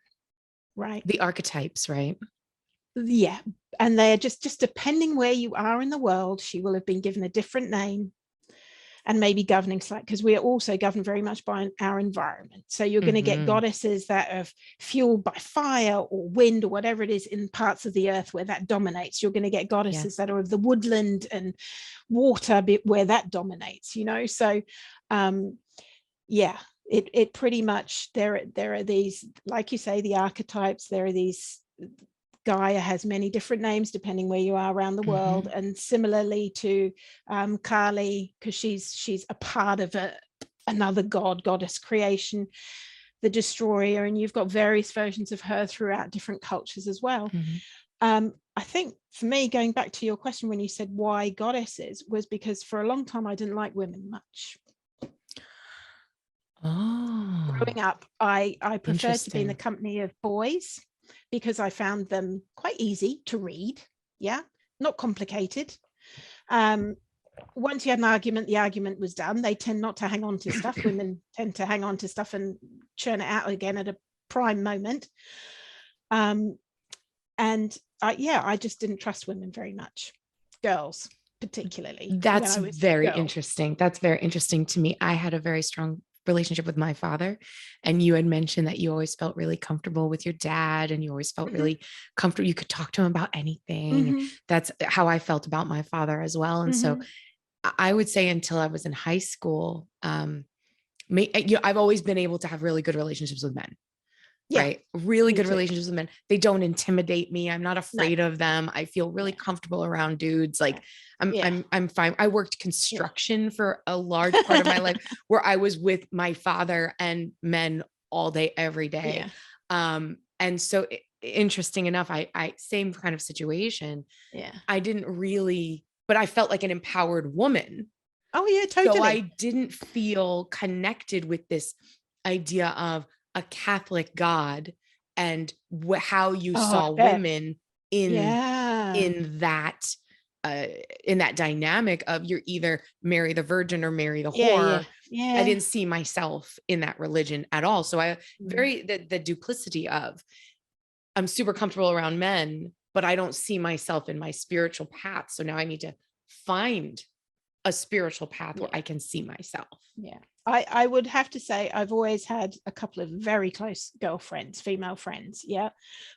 Speaker 2: right?
Speaker 1: The archetypes, right?
Speaker 2: Yeah, and they're just depending where you are in the world, she will have been given a different name, and maybe governing slightly, because we are also governed very much by our environment. So you're going to get goddesses that are fueled by fire or wind or whatever it is in parts of the earth where that dominates. You're going to get goddesses that are of the woodland and water bit where that dominates, So it pretty much, there are these, like you say, the archetypes. There are these, Gaia has many different names depending where you are around the world, and similarly to Kali, because she's a part of another goddess creation, the destroyer, and you've got various versions of her throughout different cultures as well. I think for me, going back to your question when you said why goddesses, was because for a long time I didn't like women much. Growing up, I preferred to be in the company of boys, because I found them quite easy to read. Not complicated. Once you had an argument, the argument was done. They tend not to hang on to stuff. Women tend to hang on to stuff and churn it out again at a prime moment. I just didn't trust women very much, girls particularly.
Speaker 1: That's very interesting. That's very interesting to me. I had a very strong relationship with my father, and you had mentioned that you always felt really comfortable with your dad, and you always felt really comfortable. You could talk to him about anything. That's how I felt about my father as well. And so I would say until I was in high school, I've always been able to have really good relationships with men. Right. Really good relationships with men. They don't intimidate me. I'm not afraid of them. I feel really comfortable around dudes. Like I'm fine. I worked construction for a large part of my life, where I was with my father and men all day, every day. And so interesting enough, I same kind of situation. I didn't really, but I felt like an empowered woman.
Speaker 2: Oh yeah, totally.
Speaker 1: So I didn't feel connected with this idea of a Catholic God and how you saw women in that dynamic of you're either marry the virgin or marry the whore. I didn't see myself in that religion at all. So the duplicity of, I'm super comfortable around men, but I don't see myself in my spiritual path. So now I need to find a spiritual path where I can see myself.
Speaker 2: I would have to say I've always had a couple of very close girlfriends, female friends.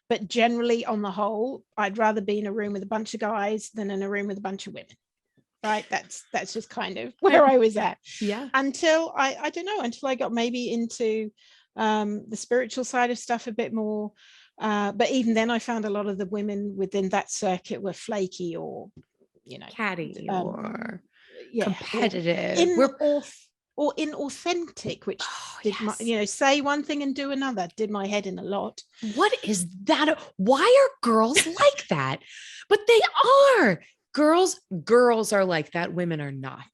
Speaker 2: But generally on the whole, I'd rather be in a room with a bunch of guys than in a room with a bunch of women. Right. That's just kind of where I was at. Until I don't know, until I got maybe into the spiritual side of stuff a bit more. But even then I found a lot of the women within that circuit were flaky or
Speaker 1: catty or
Speaker 2: yeah,
Speaker 1: competitive.
Speaker 2: Or inauthentic, which did
Speaker 1: yes.
Speaker 2: say one thing and do another, did my head in a lot.
Speaker 1: What is that? Why are girls like that? But they are. Girls are like that. Women are not.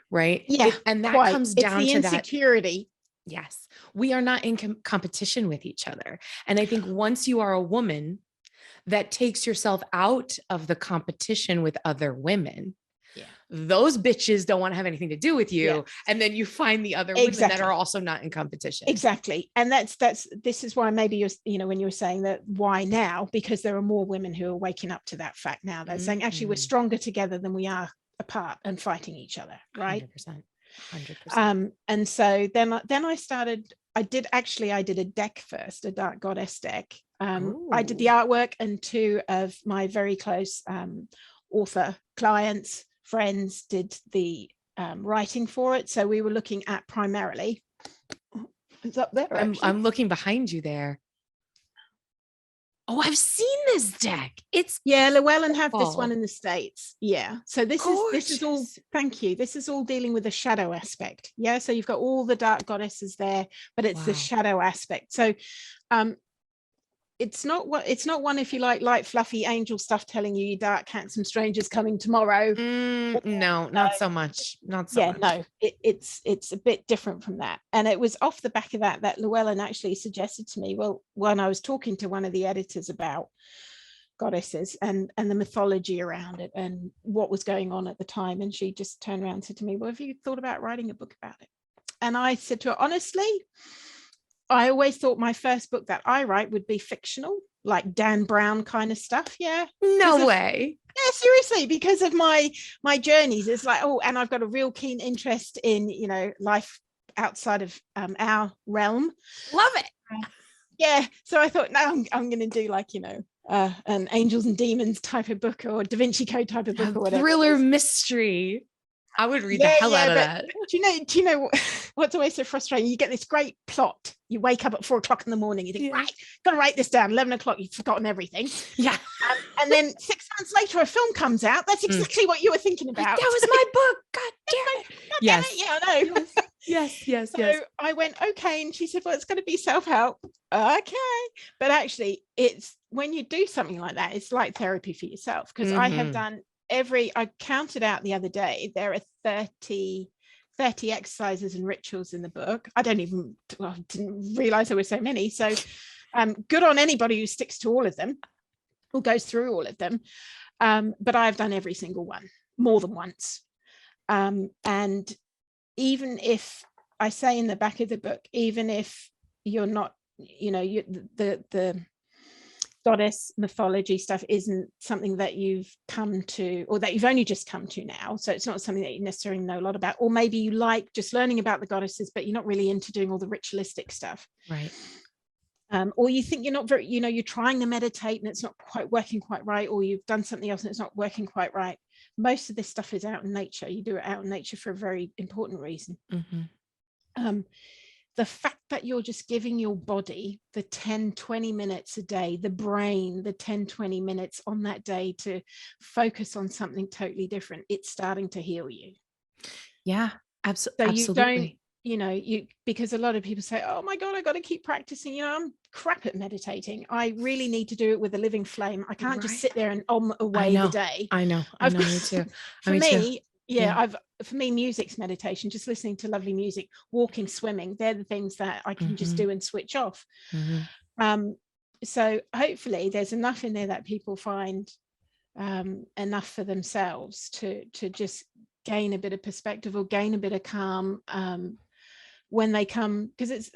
Speaker 1: Right.
Speaker 2: Yeah.
Speaker 1: And that
Speaker 2: quite.
Speaker 1: comes
Speaker 2: It's
Speaker 1: down
Speaker 2: the
Speaker 1: to
Speaker 2: insecurity.
Speaker 1: that. Yes. We are not in competition with each other. And I think once you are a woman that takes yourself out of the competition with other women, those bitches don't want to have anything to do with you. Yeah. And then you find the other women that are also not in competition.
Speaker 2: Exactly. And this is why maybe when you were saying that, why now? Because there are more women who are waking up to that fact now. They're saying, actually, we're stronger together than we are apart and fighting each other. Right.
Speaker 1: 100%.
Speaker 2: And so then I started, I did a deck first, a Dark Goddess deck. I did the artwork, and two of my very close author clients, friends, did the writing for it. So we were looking at primarily, it's up there.
Speaker 1: I'm looking behind you there. Oh, I've seen this deck. It's
Speaker 2: Llewellyn have this one in the States. Yeah. So this
Speaker 1: gorgeous.
Speaker 2: is all, thank you. This is all dealing with the shadow aspect. Yeah. So you've got all the dark goddesses there, but it's the shadow aspect. So it's not one, if you like, light, fluffy angel stuff telling you dark, handsome strangers coming tomorrow.
Speaker 1: No, not so much. Not so much.
Speaker 2: No, it's a bit different from that. And it was off the back of that Llewellyn actually suggested to me, well, when I was talking to one of the editors about goddesses and the mythology around it and what was going on at the time, and she just turned around and said to me, well, have you thought about writing a book about it? And I said to her, honestly, I always thought my first book that I write would be fictional, like Dan Brown kind of stuff. Yeah.
Speaker 1: No way.
Speaker 2: Yeah, seriously, because of my journeys. It's like, and I've got a real keen interest in, life outside of our realm.
Speaker 1: Love it.
Speaker 2: Yeah. So I thought, no, I'm going to do like, an angels and demons type of book, or Da Vinci Code type of book, or whatever.
Speaker 1: Thriller mystery. I would read the hell out of that.
Speaker 2: Do you know what's always so frustrating? You get this great plot. You wake up at 4 o'clock in the morning. You think, right, gotta write this down. 11 o'clock, you've forgotten everything. Yeah. And then 6 months later, a film comes out. That's exactly what you were thinking about.
Speaker 1: That was my book. God damn it.
Speaker 2: Yes. Yeah, I know.
Speaker 1: Yes.
Speaker 2: So I went, okay. And she said, well, it's going to be self-help. Okay. But actually, it's when you do something like that, it's like therapy for yourself. Because I have done I counted out the other day, there are 30 exercises and rituals in the book. I didn't realize there were so many. So good on anybody who sticks to all of them or goes through all of them. But I've done every single one more than once. And even if I say in the back of the book, even if you're not, the goddess mythology stuff isn't something that you've come to, or that you've only just come to now, so it's not something that you necessarily know a lot about, or maybe you like just learning about the goddesses but you're not really into doing all the ritualistic stuff,
Speaker 1: right?
Speaker 2: Or you think you're not very, you're trying to meditate and it's not quite working quite right, or you've done something else and it's not working quite right. Most of this stuff is out in nature. You do it out in nature for a very important reason. The fact that you're just giving your body the 10-20 minutes a day, the brain the 10-20 minutes on that day to focus on something totally different, it's starting to heal you.
Speaker 1: Yeah, absolutely.
Speaker 2: So you don't, because a lot of people say, oh my God, I got to keep practicing. I'm crap at meditating. I really need to do it with a living flame. I can't just sit there and away the day.
Speaker 1: I know, me too.
Speaker 2: For me, music's meditation, just listening to lovely music, walking, swimming. They're the things that I can just do and switch off. So hopefully there's enough in there that people find enough for themselves to just gain a bit of perspective or gain a bit of calm when they come, because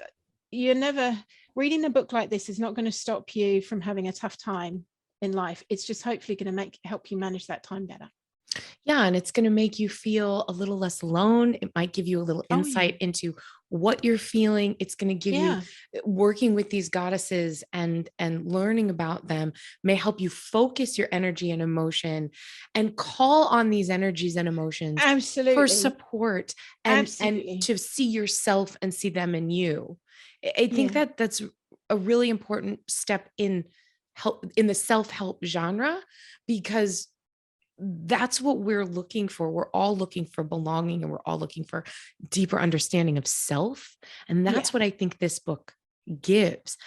Speaker 2: you're never reading a book like this is not going to stop you from having a tough time in life. It's just hopefully going to help you manage that time better.
Speaker 1: Yeah. And it's going to make you feel a little less alone. It might give you a little insight into what you're feeling. It's going to give you, working with these goddesses and learning about them may help you focus your energy and emotion and call on these energies and emotions for support and to see yourself and see them in you. I think that's a really important step in the self-help genre, because that's what we're looking for. We're all looking for belonging, and we're all looking for deeper understanding of self. And that's what I think this book gives.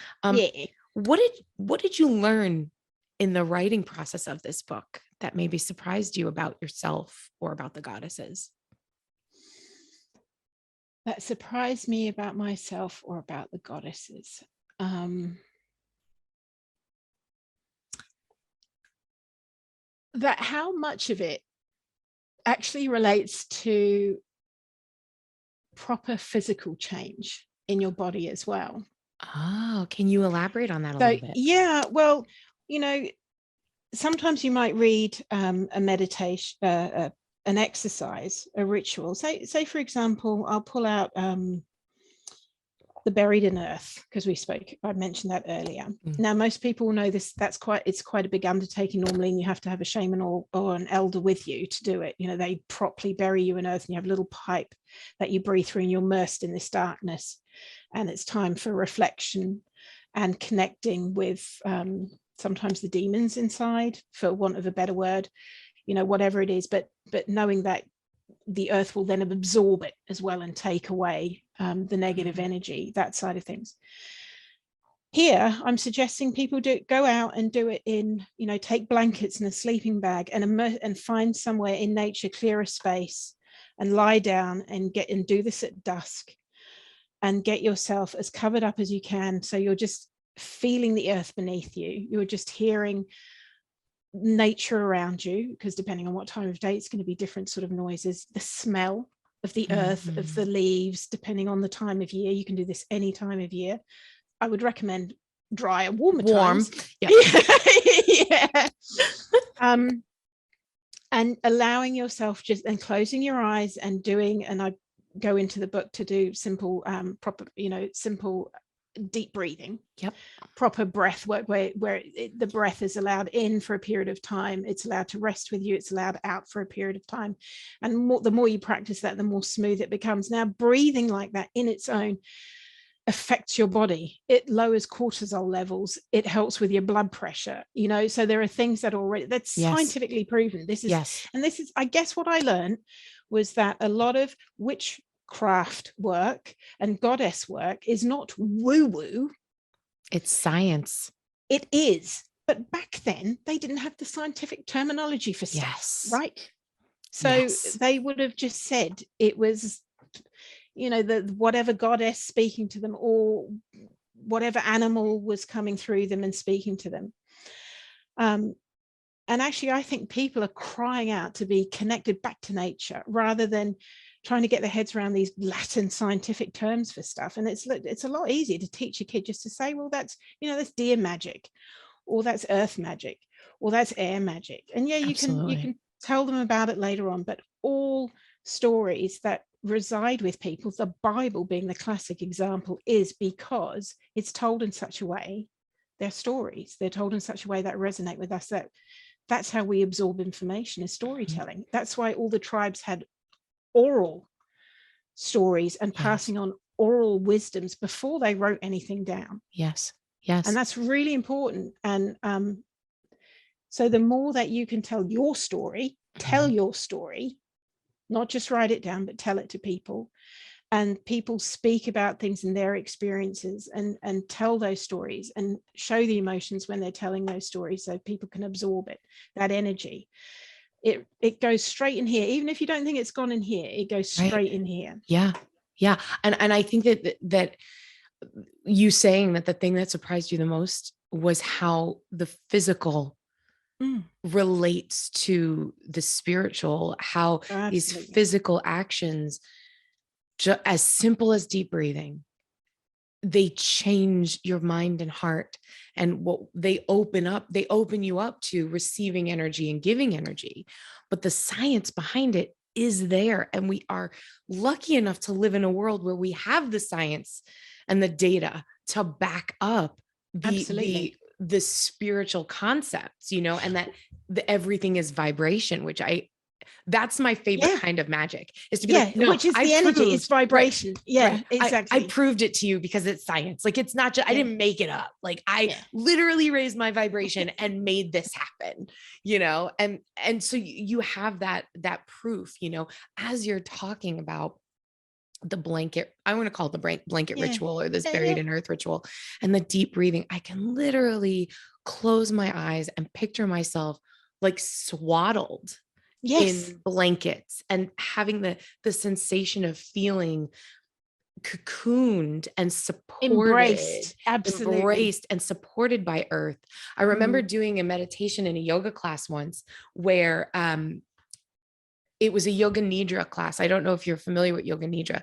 Speaker 1: What did you learn in the writing process of this book that maybe surprised you about yourself or about the goddesses?
Speaker 2: That surprised me about myself or about the goddesses. That how much of it actually relates to proper physical change in your body as well.
Speaker 1: Oh, can you elaborate on that a little bit?
Speaker 2: Yeah, well, you know, sometimes you might read a meditation, an exercise, a ritual. Say for example, I'll pull out the buried in earth, because I mentioned that earlier. Now, most people know this, it's quite a big undertaking normally, and you have to have a shaman or an elder with you to do it. You know, they properly bury you in earth, and you have a little pipe that you breathe through, and you're immersed in this darkness. And it's time for reflection and connecting with sometimes the demons inside, for want of a better word, you know, whatever it is, but knowing that the earth will then absorb it as well and take away the negative energy, that side of things. Here, I'm suggesting people go out and do it in, you know, take blankets and a sleeping bag and find somewhere in nature, clear a space and lie down and do this at dusk and get yourself as covered up as you can. So you're just feeling the earth beneath you. You're just hearing nature around you, because depending on what time of day, it's going to be different sort of noises. The smell of the earth, of the leaves, depending on the time of year. You can do this any time of year. I would recommend dry and warm times. Yeah. And allowing yourself and closing your eyes and doing, and I go into the book to do simple proper, you know, simple deep breathing, proper breath work, where the breath is allowed in for a period of time, it's allowed to rest with you, it's allowed out for a period of time, and the more you practice that, the more smooth it becomes. Now, breathing like that in its own affects your body. It lowers cortisol levels, it helps with your blood pressure, you know. So there are things that that's scientifically proven. This is and this is, I guess, what I learned was that a lot of witchcraft work and goddess work is not woo-woo,
Speaker 1: it's science.
Speaker 2: It is, but back then they didn't have the scientific terminology for stuff, right? So they would have just said it was, you know, the whatever goddess speaking to them, or whatever animal was coming through them and speaking to them. And actually, I think people are crying out to be connected back to nature, rather than trying to get their heads around these Latin scientific terms for stuff. And it's a lot easier to teach a kid just to say, well, that's, you know, that's deer magic, or that's earth magic, or that's air magic. And yeah, you can tell them about it later on, but all stories that reside with people, the Bible being the classic example, is because it's told in such a way, they're stories, they're told in such a way that resonate with us, that's how we absorb information, is storytelling. That's why all the tribes had oral stories and passing on oral wisdoms before they wrote anything down. And that's really important. And so the more that you can tell your story, not just write it down, but tell it to people, and people speak about things in their experiences and tell those stories and show the emotions when they're telling those stories, so people can absorb it, that energy. It goes straight in here. Even if you don't think it's gone in here, it goes straight in here.
Speaker 1: And I think that you saying that the thing that surprised you the most was how the physical relates to the spiritual, how these physical actions, as simple as deep breathing, they change your mind and heart, and what they open you up to receiving energy and giving energy. But the science behind it is there, and we are lucky enough to live in a world where we have the science and the data to back up the spiritual concepts, you know, and that everything is vibration, which I That's my favorite
Speaker 2: Yeah.
Speaker 1: kind of magic, is to be like, no,
Speaker 2: which is
Speaker 1: I
Speaker 2: the energy,
Speaker 1: proved,
Speaker 2: it's vibration.
Speaker 1: right,
Speaker 2: Yeah,
Speaker 1: right.
Speaker 2: exactly.
Speaker 1: I proved it to you because it's science. Like, it's not just, I didn't make it up. Like, I literally raised my vibration and made this happen, you know? And so you have that proof, you know, as you're talking about the blanket, I want to call it the blanket ritual, or this buried in earth ritual, and the deep breathing. I can literally close my eyes and picture myself like swaddled in blankets, and having the sensation of feeling cocooned and supported, embraced and supported by earth. I remember doing a meditation in a yoga class once where it was a yoga nidra class. I don't know if you're familiar with yoga nidra.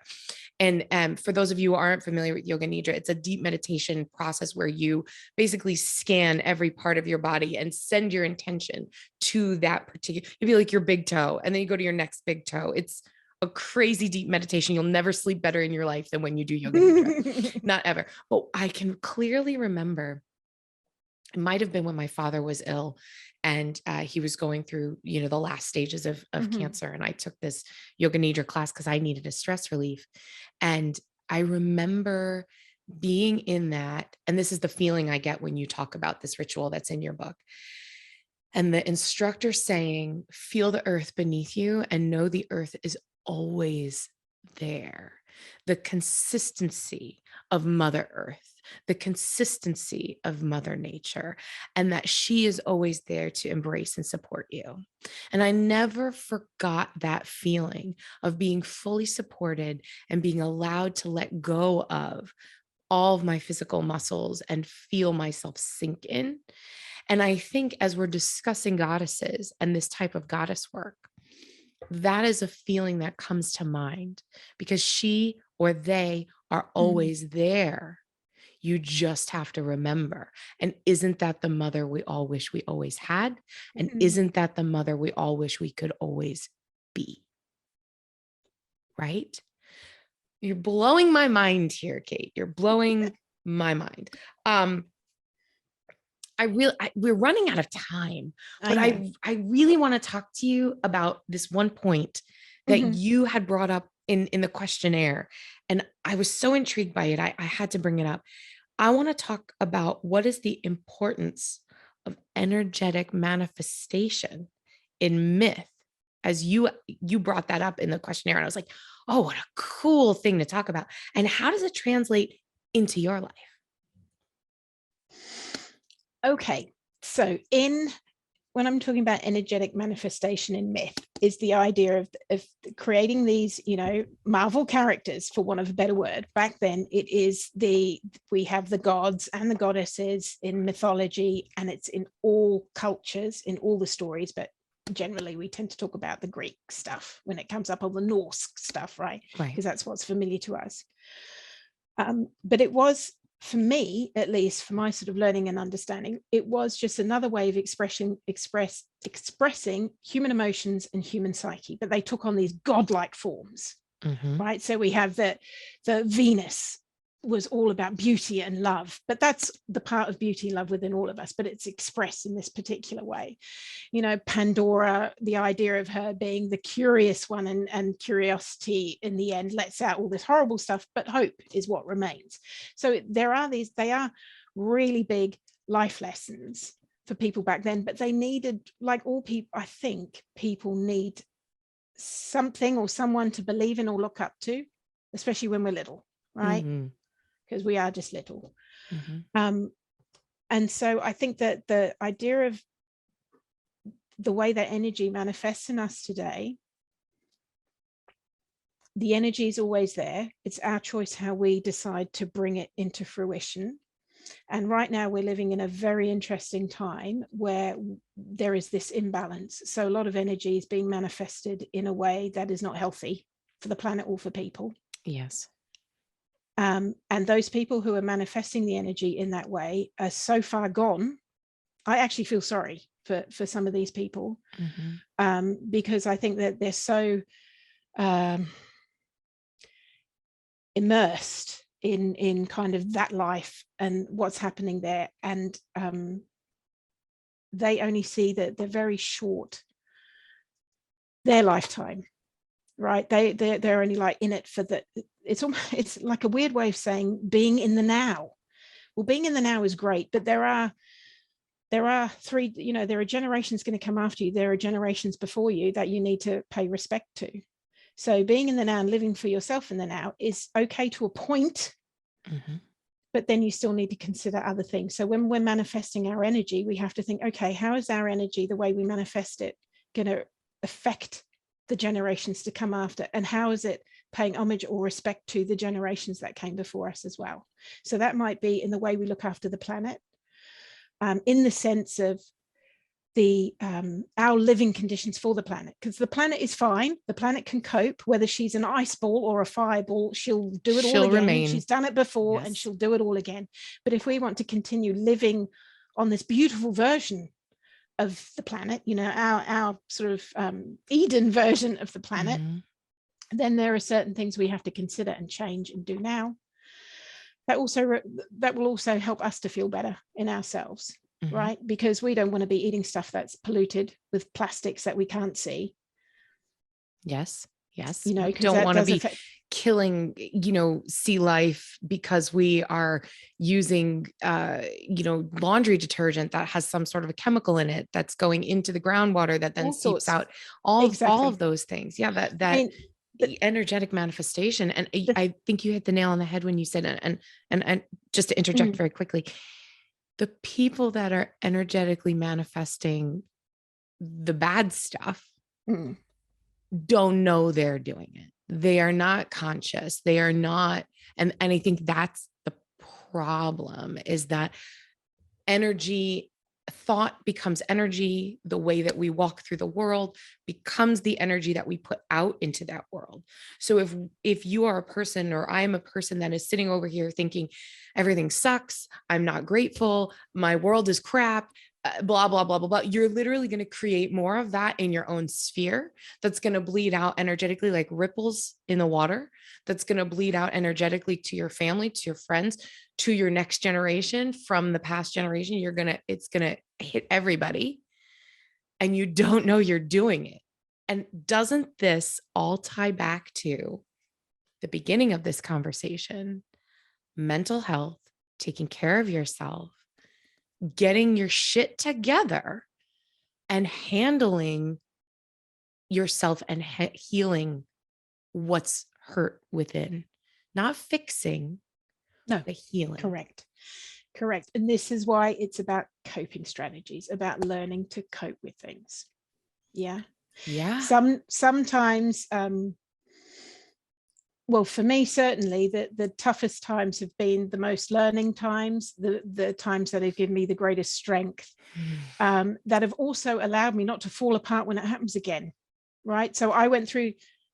Speaker 1: And for those of you who aren't familiar with yoga nidra, it's a deep meditation process where you basically scan every part of your body and send your intention to that particular, you'd be like your big toe, and then you go to your next big toe. It's a crazy deep meditation. You'll never sleep better in your life than when you do yoga nidra. Not ever. But I can clearly remember, it might have been when my father was ill, and he was going through, you know, the last stages of cancer. And I took this yoga nidra class because I needed a stress relief. And I remember being in that, and this is the feeling I get when you talk about this ritual that's in your book. And the instructor saying, feel the earth beneath you and know the earth is always there. The consistency of Mother Earth, the consistency of Mother Nature, and that she is always there to embrace and support you. And I never forgot that feeling of being fully supported and being allowed to let go of all of my physical muscles and feel myself sink in. And I think as we're discussing goddesses and this type of goddess work, that is a feeling that comes to mind, because she or they are always there. You just have to remember. And isn't that the mother we all wish we always had? And isn't that the mother we all wish we could always be? Right? You're blowing my mind here, Kate. You're blowing my mind. We're running out of time, but I really want to talk to you about this one point that you had brought up in the questionnaire. And I was so intrigued by it. I had to bring it up. I want to talk about what is the importance of energetic manifestation in myth, as you brought that up in the questionnaire. And I was like, oh, what a cool thing to talk about. And how does it translate into your life?
Speaker 2: Okay, so when I'm talking about energetic manifestation in myth, is the idea of creating these, you know, Marvel characters, for want of a better word. Back then, we have the gods and the goddesses in mythology, and it's in all cultures, in all the stories, but generally we tend to talk about the Greek stuff when it comes up, or the Norse stuff, right? Because that's what's familiar to us. But it was, for me, at least for my sort of learning and understanding, it was just another way of expressing human emotions and human psyche, but they took on these godlike forms, right? So we have the Venus was all about beauty and love, but that's the part of beauty and love within all of us, but it's expressed in this particular way. You know, Pandora, the idea of her being the curious one, and curiosity in the end lets out all this horrible stuff, but hope is what remains. So they are really big life lessons for people back then, but they needed, like all people, I think people need something or someone to believe in or look up to, especially when we're little, right? Because we are just little. And so I think that the idea of the way that energy manifests in us today, the energy is always there. It's our choice how we decide to bring it into fruition. And right now we're living in a very interesting time where there is this imbalance. So a lot of energy is being manifested in a way that is not healthy for the planet or for people.
Speaker 1: Yes.
Speaker 2: And those people who are manifesting the energy in that way are so far gone. I actually feel sorry for some of these people, because I think that they're so immersed in kind of that life and what's happening there. And they only see the very short their lifetime, right? They're only like in it for the, it's like a weird way of saying being in the now. Well, being in the now is great, but there are three, there are generations going to come after you. There are generations before you that you need to pay respect to. So being in the now and living for yourself in the now is okay to a point, but then you still need to consider other things. So when we're manifesting our energy, we have to think, okay, how is our energy, the way we manifest it, going to affect the generations to come after? And how is it paying homage or respect to the generations that came before us as well? So that might be in the way we look after the planet, in the sense of the our living conditions for the planet, because the planet is fine. The planet can cope, whether she's an ice ball or a fireball, she'll do it all again.
Speaker 1: Remain.
Speaker 2: She's done it before. Yes. And she'll do it all again. But if we want to continue living on this beautiful version of the planet, our sort of Eden version of the planet, then there are certain things we have to consider and change and do now. That will also help us to feel better in ourselves. Right? Because we don't want to be eating stuff that's polluted with plastics that we can't see.
Speaker 1: Yes.
Speaker 2: We
Speaker 1: don't want to be killing, sea life because we are using, laundry detergent that has some sort of a chemical in it that's going into the groundwater that then seeps out. All of those things. Yeah. The energetic manifestation. And I think you hit the nail on the head when you said it. And just to interject very quickly, the people that are energetically manifesting the bad stuff don't know they're doing it. They are not conscious. They are not. And I think that's the problem, is that thought becomes energy. The way that we walk through the world becomes the energy that we put out into that world. So if you are a person, or I am a person that is sitting over here thinking everything sucks, I'm not grateful, my world is crap, blah, blah, blah, blah, blah, you're literally going to create more of that in your own sphere. That's going to bleed out energetically like ripples in the water. That's going to bleed out energetically to your family, to your friends, to your next generation from the past generation. It's going to hit everybody, and you don't know you're doing it. And doesn't this all tie back to the beginning of this conversation? Mental health, taking care of yourself, getting your shit together, and handling yourself and healing what's hurt within, not fixing, but healing.
Speaker 2: Correct. And this is why it's about coping strategies, about learning to cope with things. Yeah. Sometimes, well, for me, certainly the toughest times have been the most learning times, the times that have given me the greatest strength, that have also allowed me not to fall apart when it happens again. Right. So I went through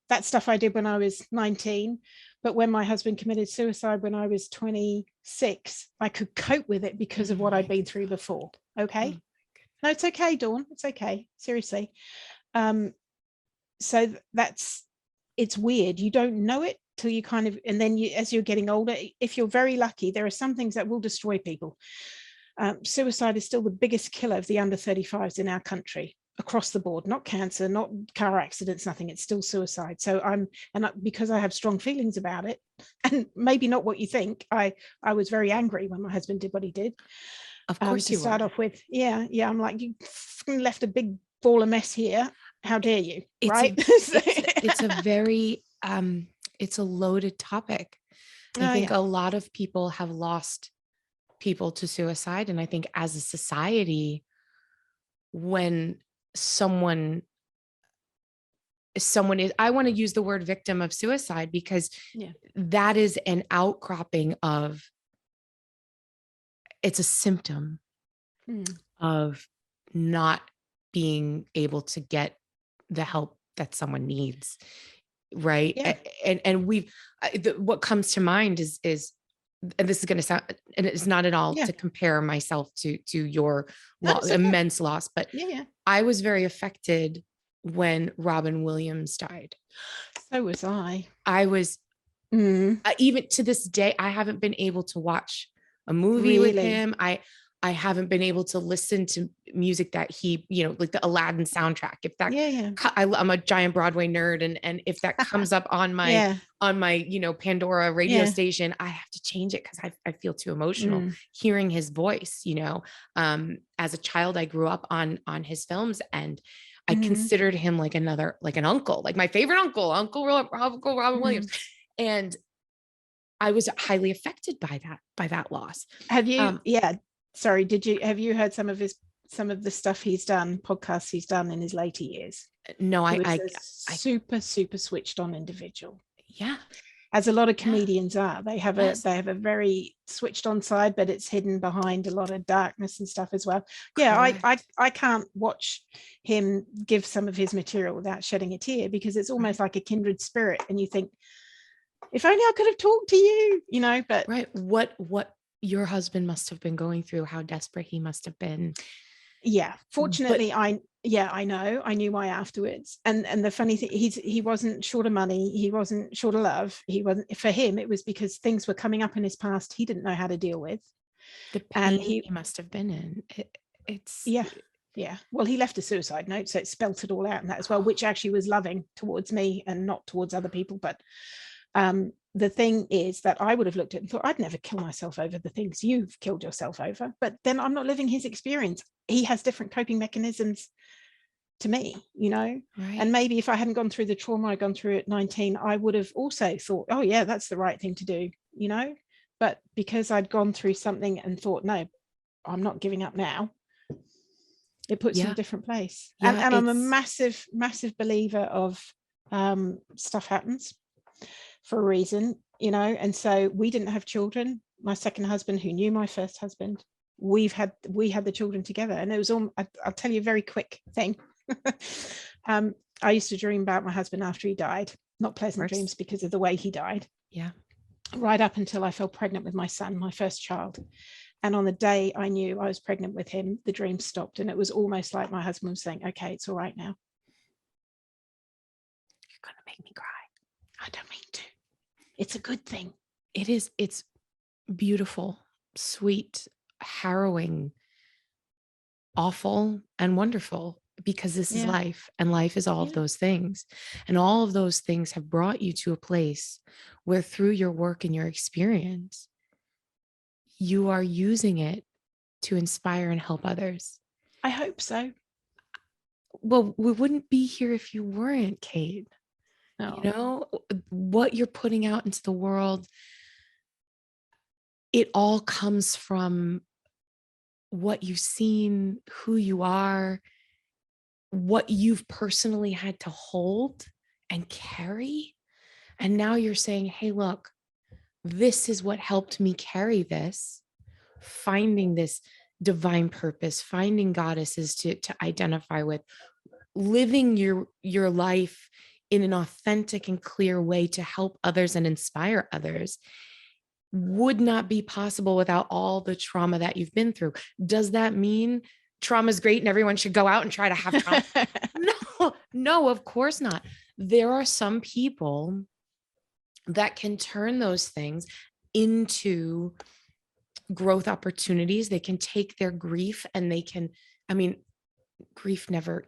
Speaker 2: that stuff I did when I was 19, but when my husband committed suicide when I was 26, I could cope with it because of what I'd been through before. Okay. No, it's okay, Dawn. It's okay. Seriously. So it's weird. You don't know it till you kind of, and then as you're getting older, if you're very lucky, there are some things that will destroy people. Suicide is still the biggest killer of the under 35s in our country, across the board, not cancer, not car accidents, nothing. It's still suicide. So because I have strong feelings about it, and maybe not what you think, I was very angry when my husband did what he did.
Speaker 1: Of course,
Speaker 2: to start off with, yeah. I'm like, you left a big ball of mess here. How dare you? Right?
Speaker 1: It's a very it's a loaded topic. I think a lot of people have lost people to suicide, and I think as a society, when someone is, I want to use the word victim of suicide, because that is an outcropping of, it's a symptom of not being able to get the help that someone needs. Right. And what comes to mind is, and this is going to sound, and it's not at all to compare myself to your immense loss, but I was very affected when Robin Williams died.
Speaker 2: So was I.
Speaker 1: I was, even to this day, I haven't been able to watch a movie with him. I I haven't been able to listen to music that he, like the Aladdin soundtrack. If that, I'm a giant Broadway nerd. And if that comes up on my, Pandora radio station, I have to change it because I feel too emotional hearing his voice. As a child, I grew up on his films, and I considered him like an uncle, like my favorite Uncle Robin Williams. And I was highly affected by that loss.
Speaker 2: Have you, sorry, have you heard some of the stuff he's done, podcasts he's done in his later years?
Speaker 1: No, I
Speaker 2: super switched on individual.
Speaker 1: Yeah.
Speaker 2: As a lot of comedians are. They have a very switched on side, but it's hidden behind a lot of darkness and stuff as well. Yeah, I can't watch him give some of his material without shedding a tear, because it's almost like a kindred spirit, and you think, if only I could have talked to you, but
Speaker 1: what your husband must have been going through, how desperate he must have been.
Speaker 2: Yeah, fortunately, I know. I knew why afterwards. And the funny thing, he wasn't short of money. He wasn't short of love. He wasn't. For him, it was because things were coming up in his past he didn't know how to deal with.
Speaker 1: The pain he must have been in. It's
Speaker 2: yeah. Well, he left a suicide note, so it spelt it all out in that as well, which actually was loving towards me and not towards other people. But the thing is that I would have looked at it and thought, I'd never kill myself over the things you've killed yourself over. But then I'm not living his experience. He has different coping mechanisms to me, Right. And maybe if I hadn't gone through the trauma I'd gone through at 19, I would have also thought, oh yeah, that's the right thing to do, But because I'd gone through something and thought, no, I'm not giving up now, it puts you in a different place. And I'm a massive believer of stuff happens for a reason, and so we didn't have children. My second husband, who knew my first husband, we had the children together, and it was all, I'll tell you a very quick thing. I used to dream about my husband after he died, not pleasant dreams because of the way he died.
Speaker 1: Yeah.
Speaker 2: Right up until I fell pregnant with my son, my first child. And on the day I knew I was pregnant with him, the dream stopped, and it was almost like my husband was saying, okay, it's all right now.
Speaker 1: You're gonna make me cry.
Speaker 2: I don't mean to. It's a good thing.
Speaker 1: It is. It's beautiful, sweet, harrowing, awful, and wonderful, because this is life, and life is all of those things. And all of those things have brought you to a place where, through your work and your experience, you are using it to inspire and help others.
Speaker 2: I hope so.
Speaker 1: Well, we wouldn't be here if you weren't, Kate. No. What you're putting out into the world, it all comes from what you've seen, who you are, what you've personally had to hold and carry. And now you're saying, hey, look, this is what helped me carry this, finding this divine purpose, finding goddesses to identify with, living your life in an authentic and clear way to help others and inspire others, would not be possible without all the trauma that you've been through. Does that mean trauma is great and everyone should go out and try to have trauma? No, of course not. There are some people that can turn those things into growth opportunities. They can take their grief and grief never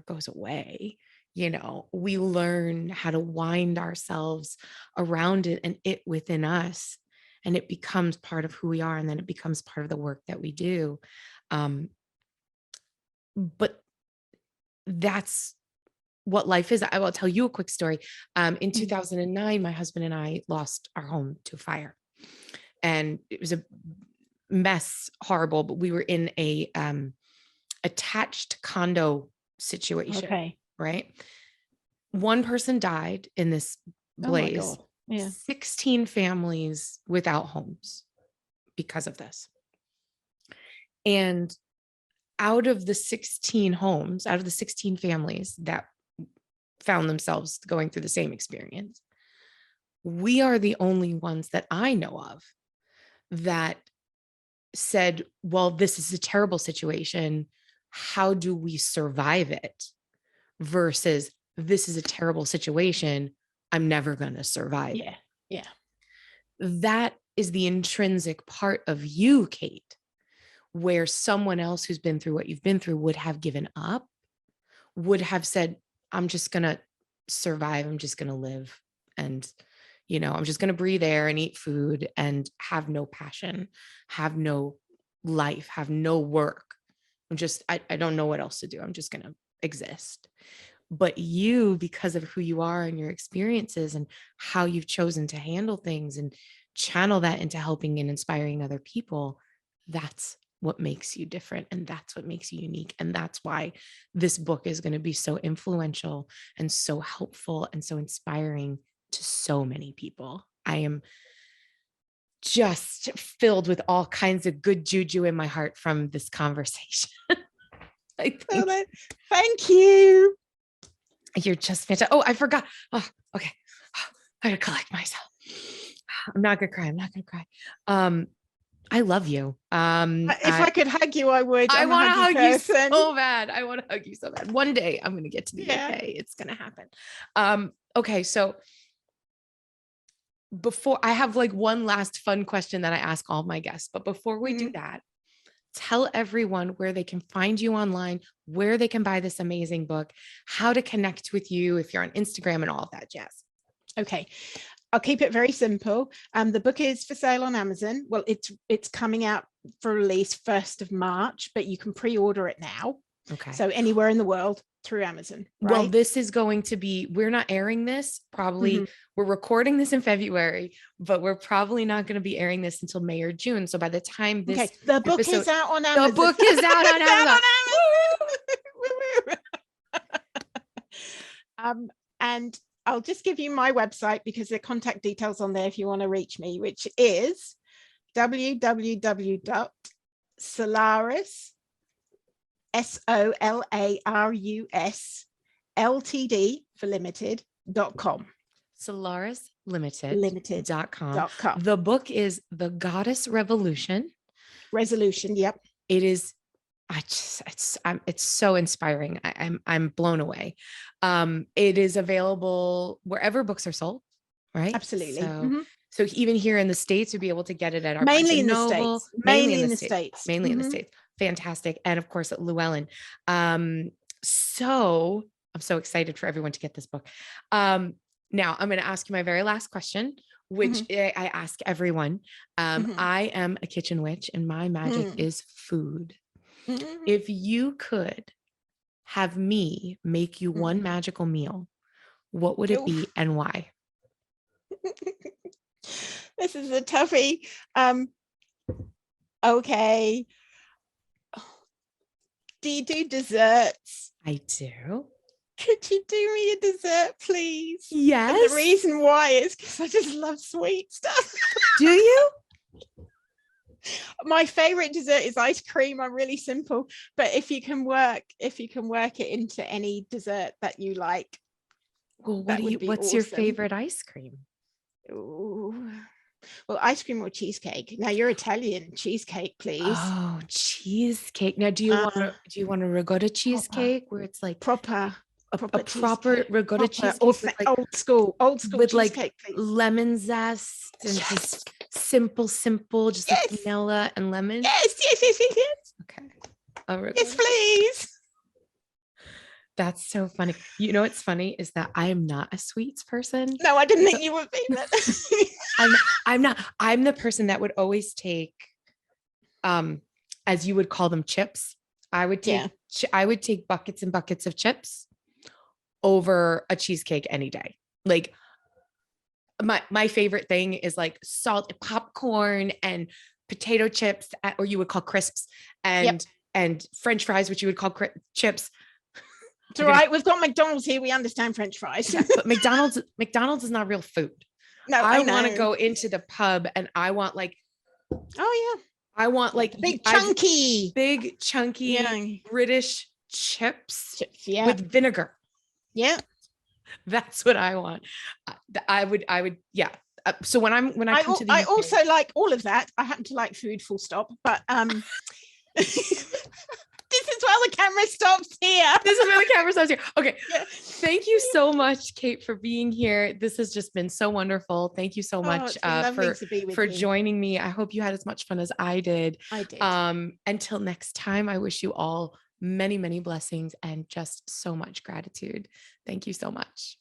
Speaker 1: goes away. We learn how to wind ourselves around it and it within us, and it becomes part of who we are. And then it becomes part of the work that we do. But that's what life is. I will tell you a quick story. In 2009, my husband and I lost our home to fire, and it was a mess, horrible, but we were in a attached condo situation.
Speaker 2: Okay.
Speaker 1: Right. One person died in this blaze. 16 families without homes because of this. And out of the 16 families that found themselves going through the same experience, we are the only ones that I know of that said, well, this is a terrible situation. How do we survive it? Versus, this is a terrible situation. I'm never going to survive.
Speaker 2: Yeah.
Speaker 1: That is the intrinsic part of you, Kate, where someone else who's been through what you've been through would have given up, would have said, I'm just going to survive. I'm just going to live. And, I'm just going to breathe air and eat food and have no passion, have no life, have no work. I don't know what else to do. I'm just going to exist. But you, because of who you are and your experiences and how you've chosen to handle things and channel that into helping and inspiring other people, that's what makes you different. And that's what makes you unique. And that's why this book is going to be so influential and so helpful and so inspiring to so many people. I am just filled with all kinds of good juju in my heart from this conversation.
Speaker 2: Thank you.
Speaker 1: You're just fantastic. Oh, I forgot. Oh, okay. I gotta collect myself. I'm not gonna cry. I love you.
Speaker 2: If I could hug you, I would.
Speaker 1: I want to hug you so bad. I want to hug you so bad. One day I'm gonna get to the UK. It's gonna happen. Okay, so before I have like one last fun question that I ask all my guests, but before we do that, tell everyone where they can find you online, where they can buy this amazing book, how to connect with you if you're on Instagram and all of that jazz.
Speaker 2: Okay. I'll keep it very simple. The book is for sale on Amazon. Well, it's coming out for release 1st of March, but you can pre-order it now.
Speaker 1: Okay.
Speaker 2: So anywhere in the world through Amazon. Right?
Speaker 1: Well, this is going to be, we're not airing this probably. We're recording this in February, but we're probably not going to be airing this until May or June. So by the time this
Speaker 2: the book is out on Amazon.
Speaker 1: The book is out on
Speaker 2: Amazon. And I'll just give you my website because there are contact details on there if you want to reach me, which is www.solarus, SOLARUS, LTD for limited.com.
Speaker 1: Solarus Ltd.com. The book is The Goddess Resolution. Yep. It is. It's so inspiring. I'm blown away. It is available wherever books are sold, right?
Speaker 2: Absolutely.
Speaker 1: So even here in the States, you'll be able to get it at our
Speaker 2: mainly in the States.
Speaker 1: Mainly in the States. Fantastic. And of course at Llewellyn. So I'm so excited for everyone to get this book. Now I'm going to ask you my very last question, which I ask everyone. I am a kitchen witch and my magic is food. If you could have me make you one magical meal, what would it be and why?
Speaker 2: This is a toughie. Okay. Do you do desserts?
Speaker 1: I do.
Speaker 2: Could you do me a dessert, please?
Speaker 1: Yes.
Speaker 2: And the reason why is because I just love sweet stuff.
Speaker 1: Do you?
Speaker 2: My favorite dessert is ice cream. I'm really simple, but if you can work it into any dessert that you like.
Speaker 1: Well, what's your favorite ice cream?
Speaker 2: Ooh. Well, ice cream or cheesecake. Now you're Italian. Cheesecake, please.
Speaker 1: Oh, cheesecake. Now, do you want a ricotta cheesecake where it's like
Speaker 2: proper
Speaker 1: ricotta cheesecake,
Speaker 2: or like old school
Speaker 1: with
Speaker 2: cheesecake,
Speaker 1: like
Speaker 2: please.
Speaker 1: lemon zest and just simple, just like vanilla and lemon.
Speaker 2: Yes.
Speaker 1: Okay.
Speaker 2: Yes, please.
Speaker 1: That's so funny. You know what's funny is that I am not a sweets person.
Speaker 2: No, I didn't think you would be.
Speaker 1: I'm not. I'm the person that would always take, as you would call them, chips. I would take buckets and buckets of chips over a cheesecake any day. Like my favorite thing is like salt popcorn and potato chips, or you would call crisps, and French fries, which you would call chips.
Speaker 2: It's all right. We've got McDonald's here. We understand French fries.
Speaker 1: Yeah, but McDonald's is not real food.
Speaker 2: No,
Speaker 1: I want to go into the pub and I want like, I want like
Speaker 2: big chunky
Speaker 1: British chips
Speaker 2: with
Speaker 1: vinegar.
Speaker 2: Yeah.
Speaker 1: That's what I want. I would. So when I come to the UK,
Speaker 2: I also like all of that. I happen to like food full stop, but this is why well, the camera stops here.
Speaker 1: This is where the camera stops here. Okay.
Speaker 2: Yeah.
Speaker 1: Thank you so much, Kate, for being here. This has just been so wonderful. Thank you so much
Speaker 2: It's been lovely to be with
Speaker 1: for
Speaker 2: you.
Speaker 1: joining me. I hope you had as much fun as I did.
Speaker 2: I did.
Speaker 1: Until next time, I wish you all many, many blessings and just so much gratitude. Thank you so much.